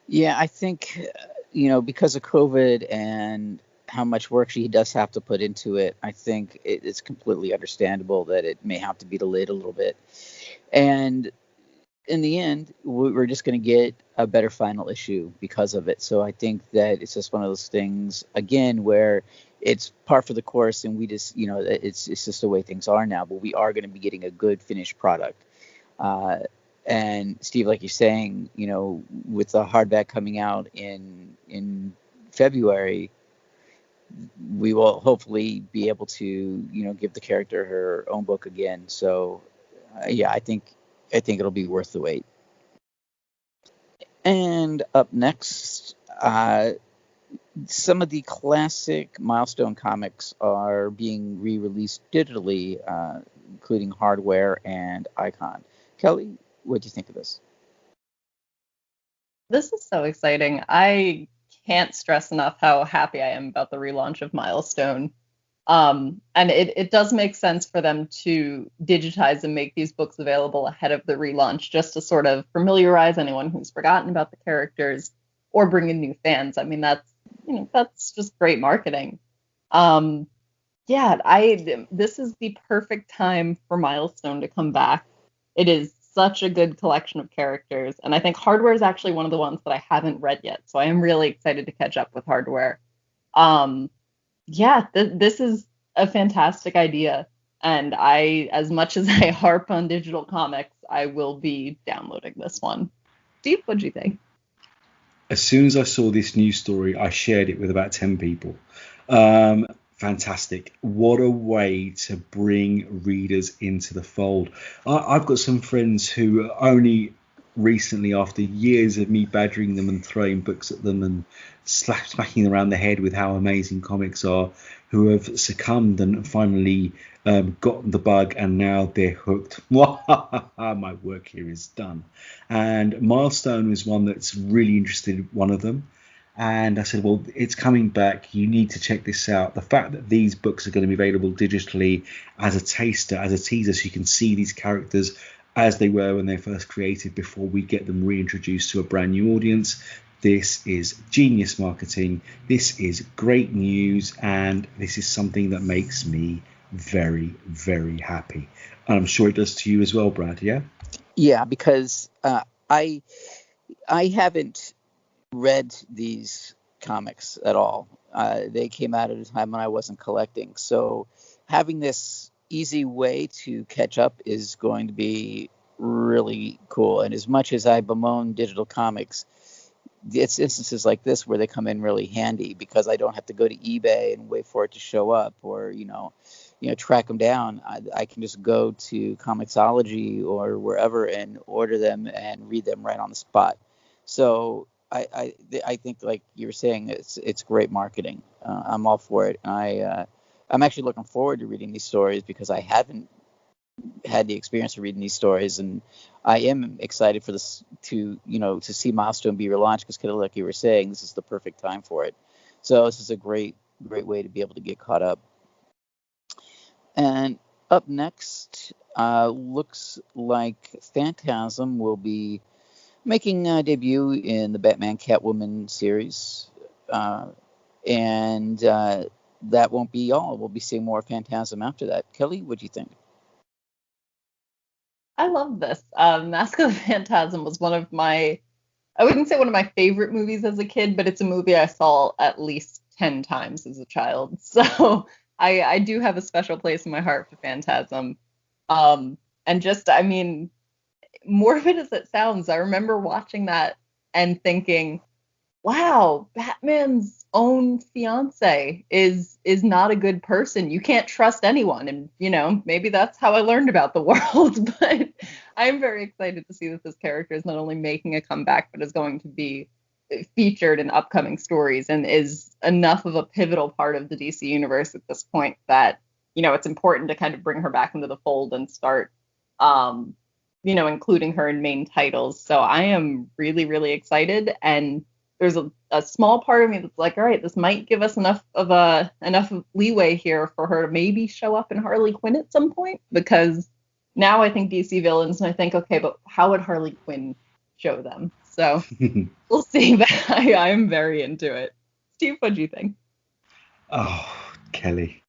Yeah, I think, because of COVID and how much work she does have to put into it, I think it's completely understandable that it may have to be delayed a little bit. And in the end, we're just going to get a better final issue because of it. So I think that it's just one of those things, again, where it's par for the course, and we just, it's just the way things are now. But we are going to be getting a good finished product. And Steve, like you're saying, with the hardback coming out in February, we will hopefully be able to, give the character her own book again. So, yeah, I think it'll be worth the wait. And up next, some of the classic Milestone comics are being re-released digitally, including Hardware and Icon. Kelly, what do you think of this? This is so exciting. I can't stress enough how happy I am about the relaunch of Milestone. And it does make sense for them to digitize and make these books available ahead of the relaunch, just to sort of familiarize anyone who's forgotten about the characters or bring in new fans. I mean, that's just great marketing. This is the perfect time for Milestone to come back. It is such a good collection of characters, and I think Hardware is actually one of the ones that I haven't read yet, so I am really excited to catch up with Hardware. This is a fantastic idea, and as much as I harp on digital comics, I will be downloading this one. Steve, what do you think? As soon as I saw this news story, I shared it with about 10 people. Fantastic. What a way to bring readers into the fold. I've got some friends who only recently, after years of me badgering them and throwing books at them and smacking around the head with how amazing comics are, who have succumbed and finally gotten the bug, and now they're hooked. My work here is done. And Milestone was one that's really interested one of them. And I said, well, it's coming back. You need to check this out. The fact that these books are going to be available digitally as a taster, as a teaser, so you can see these characters as they were when they first created before we get them reintroduced to a brand new audience. This is genius marketing. This is great news. And this is something that makes me very, very happy. And I'm sure it does to you as well, Brad, yeah? Yeah, because I haven't read these comics at all. They came out at a time when I wasn't collecting. So having this easy way to catch up is going to be really cool. And as much as I bemoan digital comics, it's instances like this where they come in really handy, because I don't have to go to eBay and wait for it to show up, or track them down, I can just go to Comixology or wherever and order them and read them right on the spot. So I think, like you were saying, it's great marketing. I'm all for it. I'm actually looking forward to reading these stories because I haven't had the experience of reading these stories, and I am excited for this to see Milestone be relaunched because, kind of like you were saying, this is the perfect time for it. So this is a great way to be able to get caught up. And up next, looks like Phantasm will be making a debut in the Batman Catwoman series. And that won't be all. We'll be seeing more Phantasm after that. Kelly, what do you think? I love this. Mask of the Phantasm was I wouldn't say one of my favorite movies as a kid, but it's a movie I saw at least 10 times as a child. So I do have a special place in my heart for Phantasm. And just, I mean, morbid as it sounds, I remember watching that and thinking, wow, Batman's own fiance is not a good person. You can't trust anyone. And, maybe that's how I learned about the world. But I'm very excited to see that this character is not only making a comeback, but is going to be featured in upcoming stories and is enough of a pivotal part of the DC universe at this point that, it's important to kind of bring her back into the fold and start, including her in main titles. So I am really, really excited. And there's a small part of me that's like, all right, this might give us enough leeway here for her to maybe show up in Harley Quinn at some point, because now I think DC villains, and I think, okay, but how would Harley Quinn show them? So we'll see. But I'm very into it. Steve, what do you think? Oh, Kelly,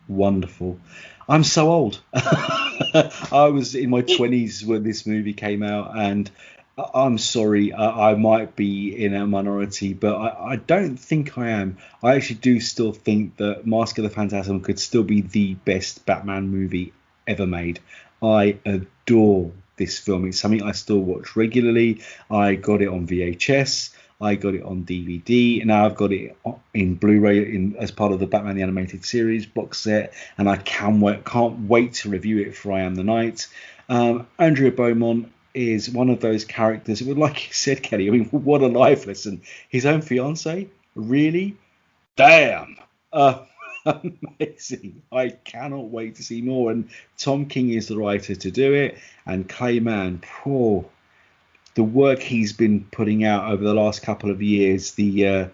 wonderful. I'm so old. I was in my 20s when this movie came out, and I'm sorry, I might be in a minority, but I don't think I am. I actually do still think that Mask of the Phantasm could still be the best Batman movie ever made. I adore this film. It's something I still watch regularly. I got it on VHS. I got it on DVD. Now I've got it in Blu-ray as part of the Batman the Animated Series box set, and I can't wait to review it for I Am the Night. Andrea Beaumont is one of those characters, like you said, Kelly, I mean, what a life lesson. His own fiance? Really? Damn. Amazing. I cannot wait to see more. And Tom King is the writer to do it. And Clayman, the work he's been putting out over the last couple of years, the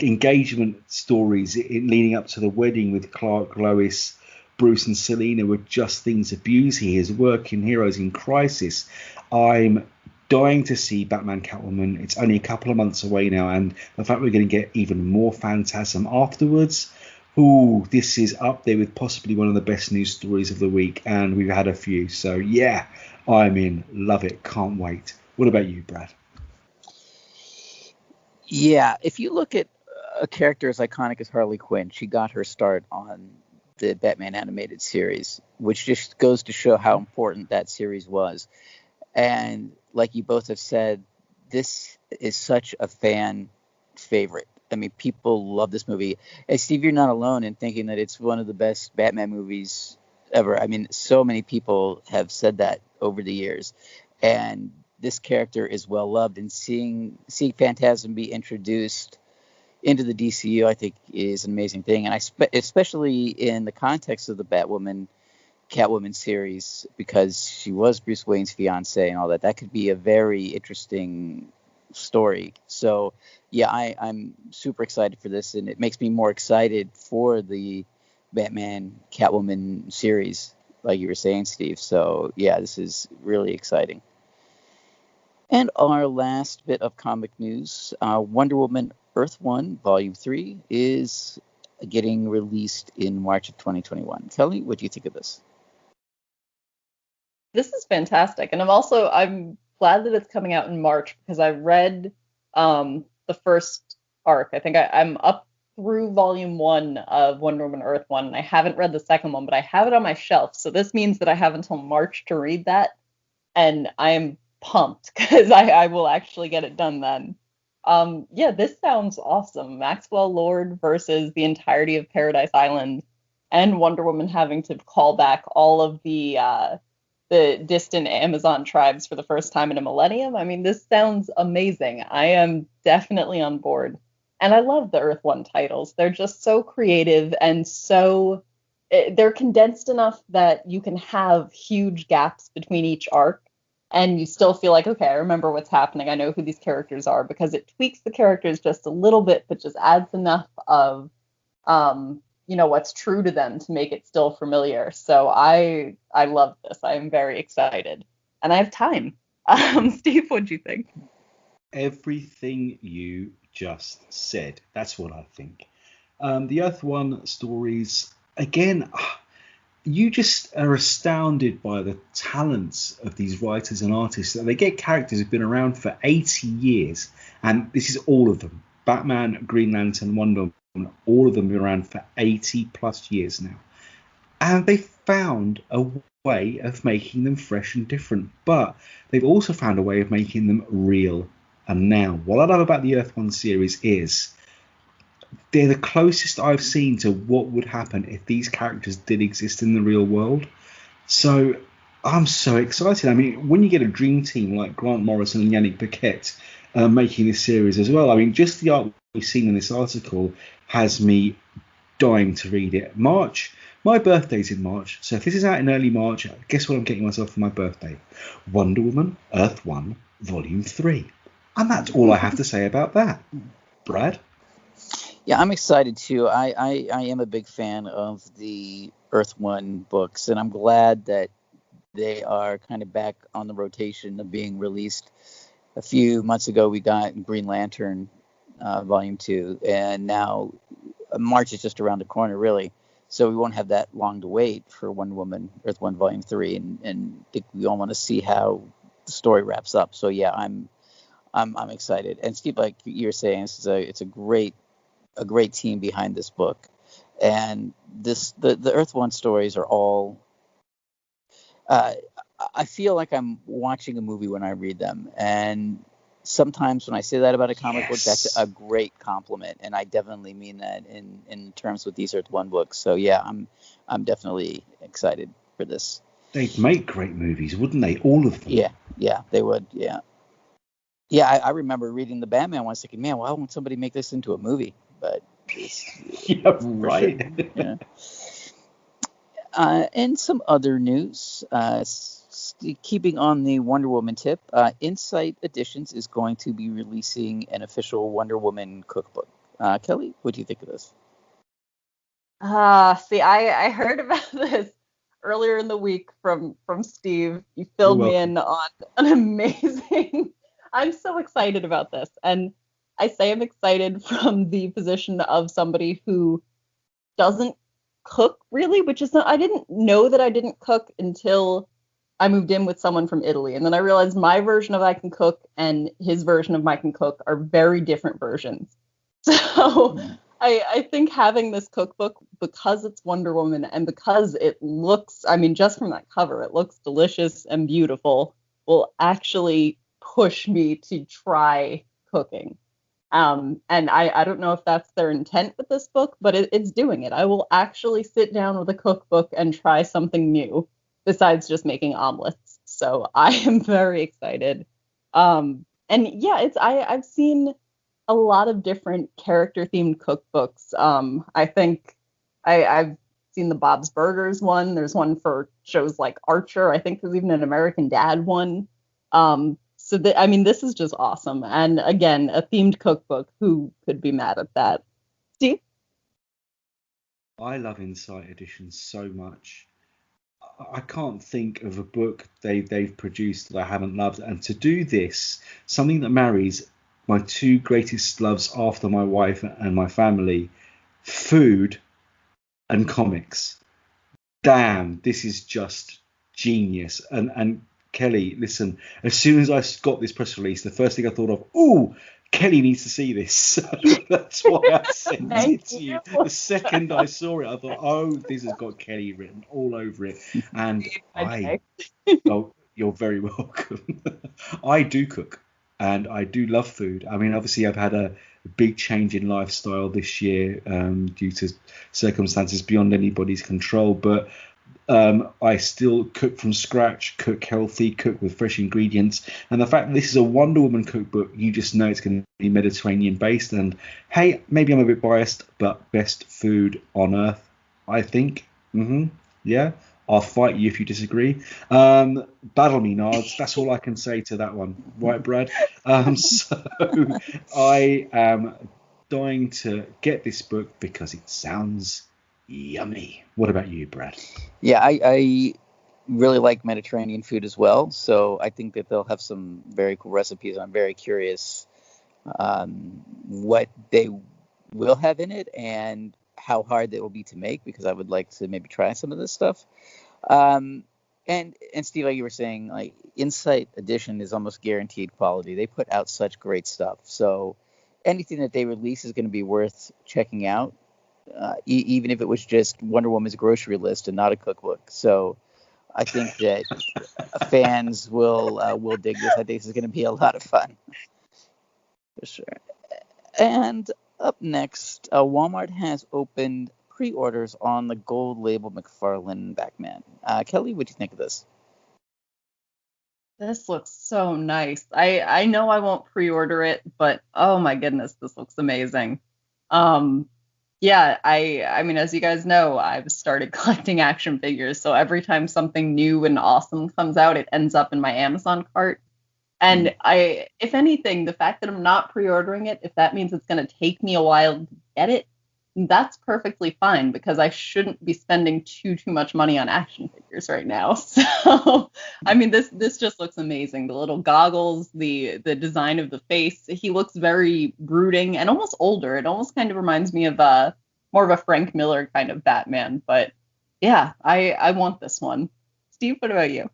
engagement stories leading up to the wedding with Clark, Lois, Bruce and Selena were just things of beauty. His work in Heroes in Crisis. I'm dying to see Batman Catwoman. It's only a couple of months away now, and the fact we're going to get even more Phantasm afterwards, this is up there with possibly one of the best news stories of the week, and we've had a few. So yeah, I'm in. Love it. Can't wait. What about you, Brad? Yeah, if you look at a character as iconic as Harley Quinn, she got her start on the Batman animated series, which just goes to show how important that series was. And like you both have said, this is such a fan favorite. I mean, people love this movie. And Steve, you're not alone in thinking that it's one of the best Batman movies ever. I mean, so many people have said that over the years. And this character is well loved. And seeing Phantasm be introduced into the DCU, I think, is an amazing thing. And especially in the context of the Catwoman series, because she was Bruce Wayne's fiance and all that. That could be a very interesting story. So yeah, I'm super excited for this, and it makes me more excited for the Batman Catwoman series, like you were saying, Steve. So yeah, this is really exciting. And our last bit of comic news, Wonder Woman Earth 1 Volume 3 is getting released in March of 2021. Kelly, what do you think of this? This is fantastic. And I'm glad that it's coming out in March, because I read the first arc. I think I'm up through Volume 1 of Wonder Woman Earth 1, and I haven't read the second one, but I have it on my shelf. So this means that I have until March to read that. And I am pumped, because I will actually get it done then. Yeah, this sounds awesome. Maxwell Lord versus the entirety of Paradise Island, and Wonder Woman having to call back all of the distant Amazon tribes for the first time in a millennium. I mean, this sounds amazing. I am definitely on board. And I love the Earth One titles. They're just so creative and they're condensed enough that you can have huge gaps between each arc and you still feel like, okay, I remember what's happening. I know who these characters are, because it tweaks the characters just a little bit, but just adds enough of what's true to them to make it still familiar. So I love this. I am very excited, and I have time. Steve, what do you think? Everything you just said. That's what I think. The Earth One stories, again, you just are astounded by the talents of these writers and artists. They get characters who've been around for 80 years, and this is all of them. Batman, Green Lantern, Wonder Woman, all of them have been around for 80 plus years now. And they found a way of making them fresh and different, but they've also found a way of making them real. And now, what I love about the Earth One series is they're the closest I've seen to what would happen if these characters did exist in the real world. So I'm so excited. I mean, when you get a dream team like Grant Morrison and Yannick Paquette making this series as well, I mean, just the art we've seen in this article has me dying to read it. March. My birthday's in March, so if this is out in early March, guess what I'm getting myself for my birthday? Wonder Woman, Earth 1, Volume 3. And that's all I have to say about that. Brad? Yeah, I'm excited too. I am a big fan of the Earth One books, and I'm glad that they are kind of back on the rotation of being released. A few months ago, we got Green Lantern Volume 2, and now March is just around the corner, really. So we won't have that long to wait for Wonder Woman, Earth One Volume 3, and I think we all want to see how the story wraps up. So yeah, I'm excited. And Steve, like you're saying, it's a great team behind this book, and the Earth One stories are all. I feel like I'm watching a movie when I read them, and sometimes when I say that about a comic book, that's a great compliment, and I definitely mean that in terms with these Earth One books. So yeah, I'm definitely excited for this. They'd make great movies, wouldn't they? All of them. Yeah, they would. Yeah. I remember reading the Batman one, thinking, man, why won't somebody make this into a movie? But yeah, right. Sure. Yeah. And some other news. Keeping on the Wonder Woman tip, Insight Editions is going to be releasing an official Wonder Woman cookbook. Kelly, what do you think of this? See, I heard about this earlier in the week from Steve. You filled me in on an amazing. I'm so excited about this, and I say I'm excited from the position of somebody who doesn't cook really, which is not. I didn't know that I didn't cook until I moved in with someone from Italy, and then I realized my version of I can cook and his version of I can cook are very different versions. So I think having this cookbook, because it's Wonder Woman and because it looks, I mean, just from that cover, it looks delicious and beautiful, will actually push me to try cooking. And I don't know if that's their intent with this book, but it's doing it. I will actually sit down with a cookbook and try something new besides just making omelets. So I am very excited. And yeah, I've seen a lot of different character themed cookbooks. I think I've seen the Bob's Burgers one. There's one for shows like Archer. I think there's even an American Dad one. So this is just awesome. And again, a themed cookbook. Who could be mad at that? Steve? I love Insight Editions so much. I can't think of a book they've produced that I haven't loved. And to do this, something that marries my two greatest loves after my wife and my family, food and comics. Damn, this is just genius. And Kelly, listen, as soon as I got this press release, the first thing I thought of, ooh, Kelly needs to see this. So that's why I sent it to you. The second I saw it, I thought, oh, this has got Kelly written all over it. And you're very welcome. I do cook. and I do love food. I mean, obviously, I've had a big change in lifestyle this year due to circumstances beyond anybody's control, but I still cook from scratch, cook healthy, cook with fresh ingredients. And the fact that this is a Wonder Woman cookbook, you just know it's going to be Mediterranean based. And hey, maybe I'm a bit biased, but best food on earth, I think. Yeah, I'll fight you if you disagree. Battle me, Nards. That's all I can say to that one. Right, Brad? So I am dying to get this book because it sounds yummy. What about you, Brad? Yeah, I really like Mediterranean food as well, so I think that they'll have some very cool recipes. I'm very curious what they will have in it and how hard they will be to make, because I would like to maybe try some of this stuff. And Steve, like you were saying, like Insight Edition is almost guaranteed quality. They put out such great stuff, so anything that they release is going to be worth checking out. Even if it was just Wonder Woman's grocery list and not a cookbook. So I think that fans will dig this. I think this is going to be a lot of fun. For sure. And up next, Walmart has opened pre-orders on the gold label Mcfarlane Batman. Kelly, what do you think of this? This looks so nice. I know I won't pre-order it, but oh my goodness, this looks amazing. Yeah, I mean, as you guys know, I've started collecting action figures, so every time something new and awesome comes out, it ends up in my Amazon cart. And if anything, the fact that I'm not pre-ordering it, if that means it's going to take me a while to get it, that's perfectly fine, because I shouldn't be spending too much money on action figures right now. So, I mean, this just looks amazing. The little goggles, the design of the face, he looks very brooding and almost older. It almost kind of reminds me of more of a Frank Miller kind of Batman. But yeah, I want this one. Steve, what about you?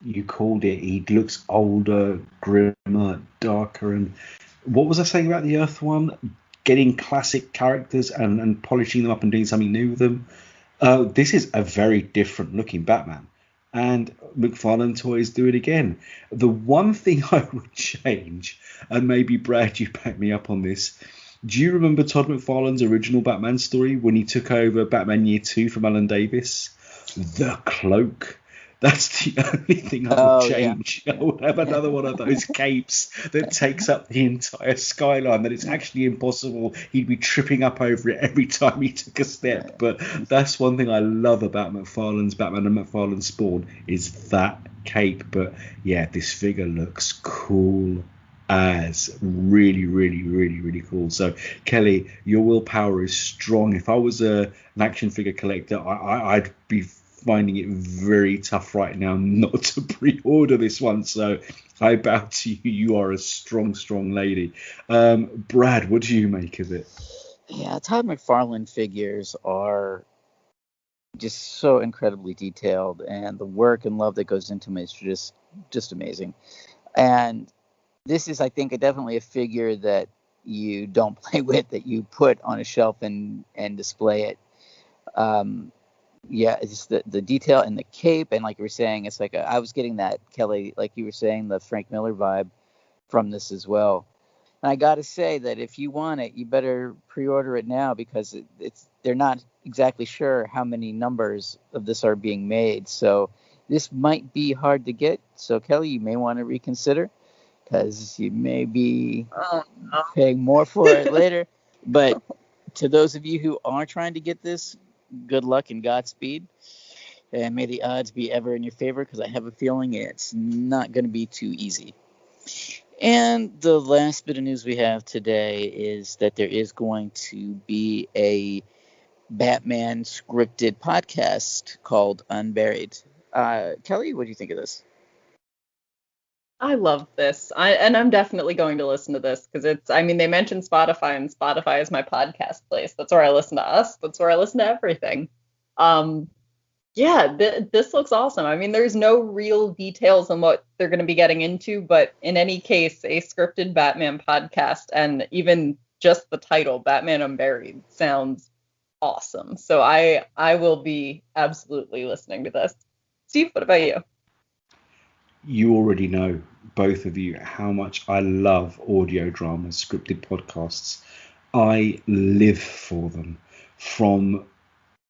You called it. He looks older, grimmer, darker. And what was I saying about the Earth one? Getting classic characters and polishing them up and doing something new with them. This is a very different looking Batman. And McFarlane Toys do it again. The one thing I would change, and maybe Brad, you back me up on this. Do you remember Todd McFarlane's original Batman story when he took over Batman Year 2 from Alan Davis? The cloak. That's the only thing I would change. Yeah. I would have another one of those capes that takes up the entire skyline, that it's actually impossible. He'd be tripping up over it every time he took a step. But that's one thing I love about McFarlane's Batman and McFarlane's Spawn, is that cape. But yeah, this figure looks cool as really, really, really, really cool. So Kelly, your willpower is strong. If I was an action figure collector, I'd be finding it very tough right now not to pre-order this one. So I bow to you. You are a strong, strong lady. Brad, what do you make of it? Yeah, Todd McFarlane figures are just so incredibly detailed, and the work and love that goes into them is just amazing. And this is, I think, definitely a figure that you don't play with, that you put on a shelf and display it. Yeah, it's just the detail and the cape, and like you were saying, it's like I was getting that, Kelly, like you were saying, the Frank Miller vibe from this as well. And I got to say that if you want it, you better pre-order it now, because they're not exactly sure how many numbers of this are being made. So this might be hard to get. So Kelly, you may want to reconsider, because you may be paying more for it later. But to those of you who are trying to get this, good luck and Godspeed, and may the odds be ever in your favor, because I have a feeling it's not going to be too easy. And the last bit of news we have today is that there is going to be a Batman scripted podcast called Unburied. Kelly, what do you think of this? I love this. I'm definitely going to listen to this, because they mentioned Spotify, and Spotify is my podcast place. That's where I listen to us. That's where I listen to everything. This looks awesome. I mean, there's no real details on what they're going to be getting into, but in any case, a scripted Batman podcast, and even just the title, Batman Unburied, sounds awesome. So I will be absolutely listening to this. Steve, what about you? You already know both of you how much I love audio dramas, scripted podcasts. I live for them. From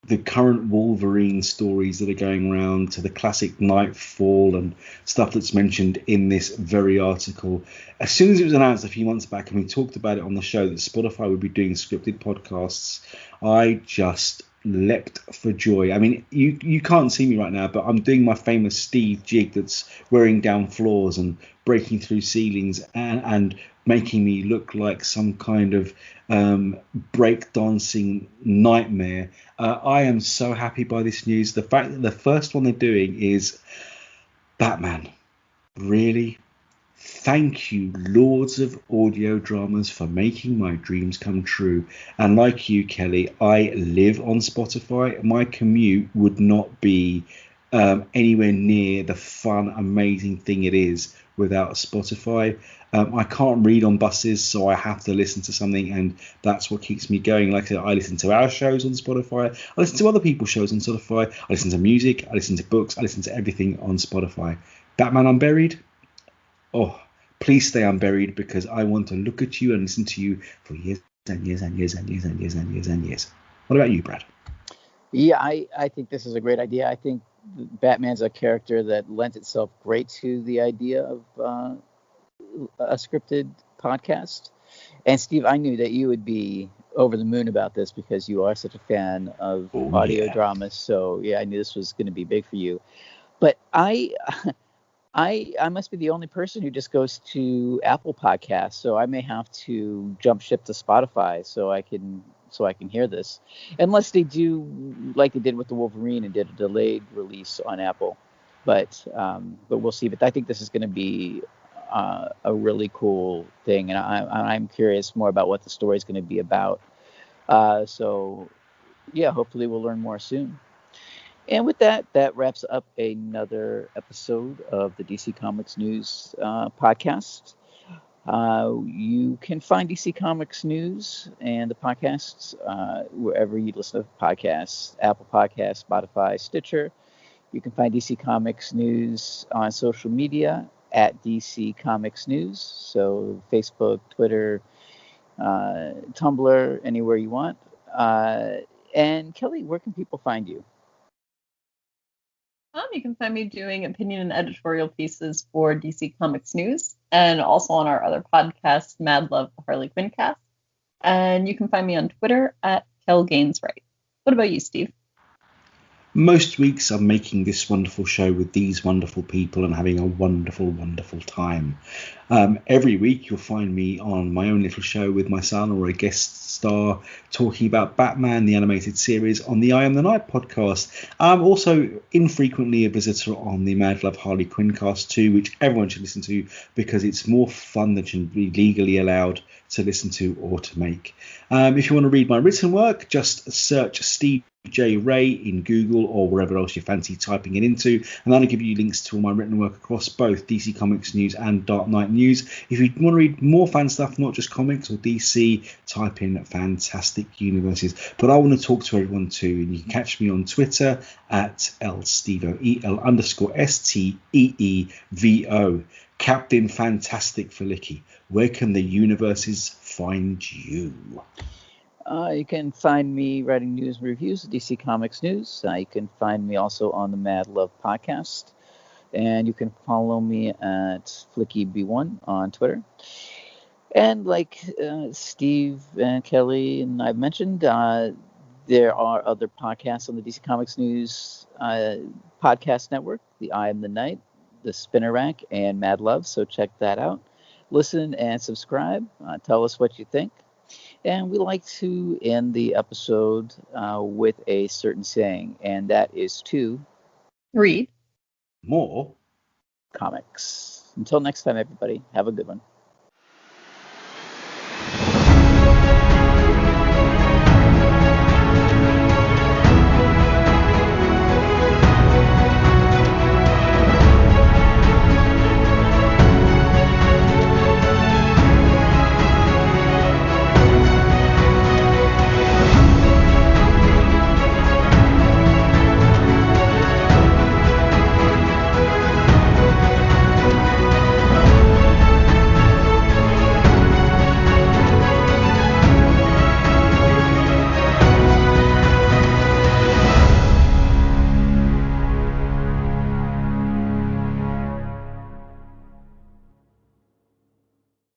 the current Wolverine stories that are going around to the classic Nightfall and stuff that's mentioned in this very article. As soon as it was announced a few months back and we talked about it on the show that Spotify would be doing scripted podcasts, I just leapt for joy. I mean, you can't see me right now, but I'm doing my famous Steve jig that's wearing down floors and breaking through ceilings and making me look like some kind of breakdancing nightmare. I am so happy by this news. The fact that the first one they're doing is Batman. Really? Thank you, Lords of Audio Dramas, for making my dreams come true. And like you, Kelly, I live on Spotify. My commute would not be anywhere near the fun, amazing thing it is without Spotify. I can't read on buses, so I have to listen to something, and that's what keeps me going. Like I said, I listen to our shows on Spotify. I listen to other people's shows on Spotify. I listen to music. I listen to books. I listen to everything on Spotify. Batman Unburied? Oh, please stay unburied, because I want to look at you and listen to you for years and years and years and years and years and years and years. What about you, Brad? Yeah, I think this is a great idea. I think Batman's a character that lends itself great to the idea of a scripted podcast. And Steve, I knew that you would be over the moon about this because you are such a fan of audio dramas. So yeah, I knew this was going to be big for you. But I must be the only person who just goes to Apple Podcasts, so I may have to jump ship to Spotify so I can hear this, unless they do like they did with the Wolverine and did a delayed release on Apple. But we'll see. But I think this is going to be a really cool thing, and I'm curious more about what the story is going to be about. So yeah, hopefully we'll learn more soon. And with that wraps up another episode of the DC Comics News podcast. You can find DC Comics News and the podcasts wherever you listen to podcasts, Apple Podcasts, Spotify, Stitcher. You can find DC Comics News on social media at DC Comics News. So Facebook, Twitter, Tumblr, anywhere you want. And Kelly, where can people find you? You can find me doing opinion and editorial pieces for DC Comics News, and also on our other podcast, Mad Love, the Harley Quinn cast. And you can find me on Twitter at KelGainsWright. What about you, Steve? Most weeks I'm making this wonderful show with these wonderful people and having a wonderful, wonderful time. Every week you'll find me on my own little show with my son or a guest star talking about Batman, the animated series, on the I Am the Night podcast. I'm also infrequently a visitor on the Mad Love Harley Quinn cast too, which everyone should listen to because it's more fun than should be legally allowed to listen to or to make. If you want to read my written work, just search Steve J. Ray in Google or wherever else you fancy typing it into, and that'll give you links to all my written work across both DC Comics News and Dark Knight News. If you want to read more fan stuff, not just comics or DC, type in Fantastic Universes. But I want to talk to everyone too, and you can catch me on Twitter at LStevo, EL_STEEVO. Captain Fantastic Felicki. Where can the universes find you? You can find me writing news and reviews at DC Comics News. You can find me also on the Mad Love podcast. And you can follow me at FlickyB1 on Twitter. And like Steve and Kelly and I've mentioned, there are other podcasts on the DC Comics News podcast network, the I Am the Night, the Spinner Rack, and Mad Love. So check that out. Listen and subscribe. Tell us what you think. And we like to end the episode with a certain saying, and that is to read more comics. Until next time, everybody, have a good one.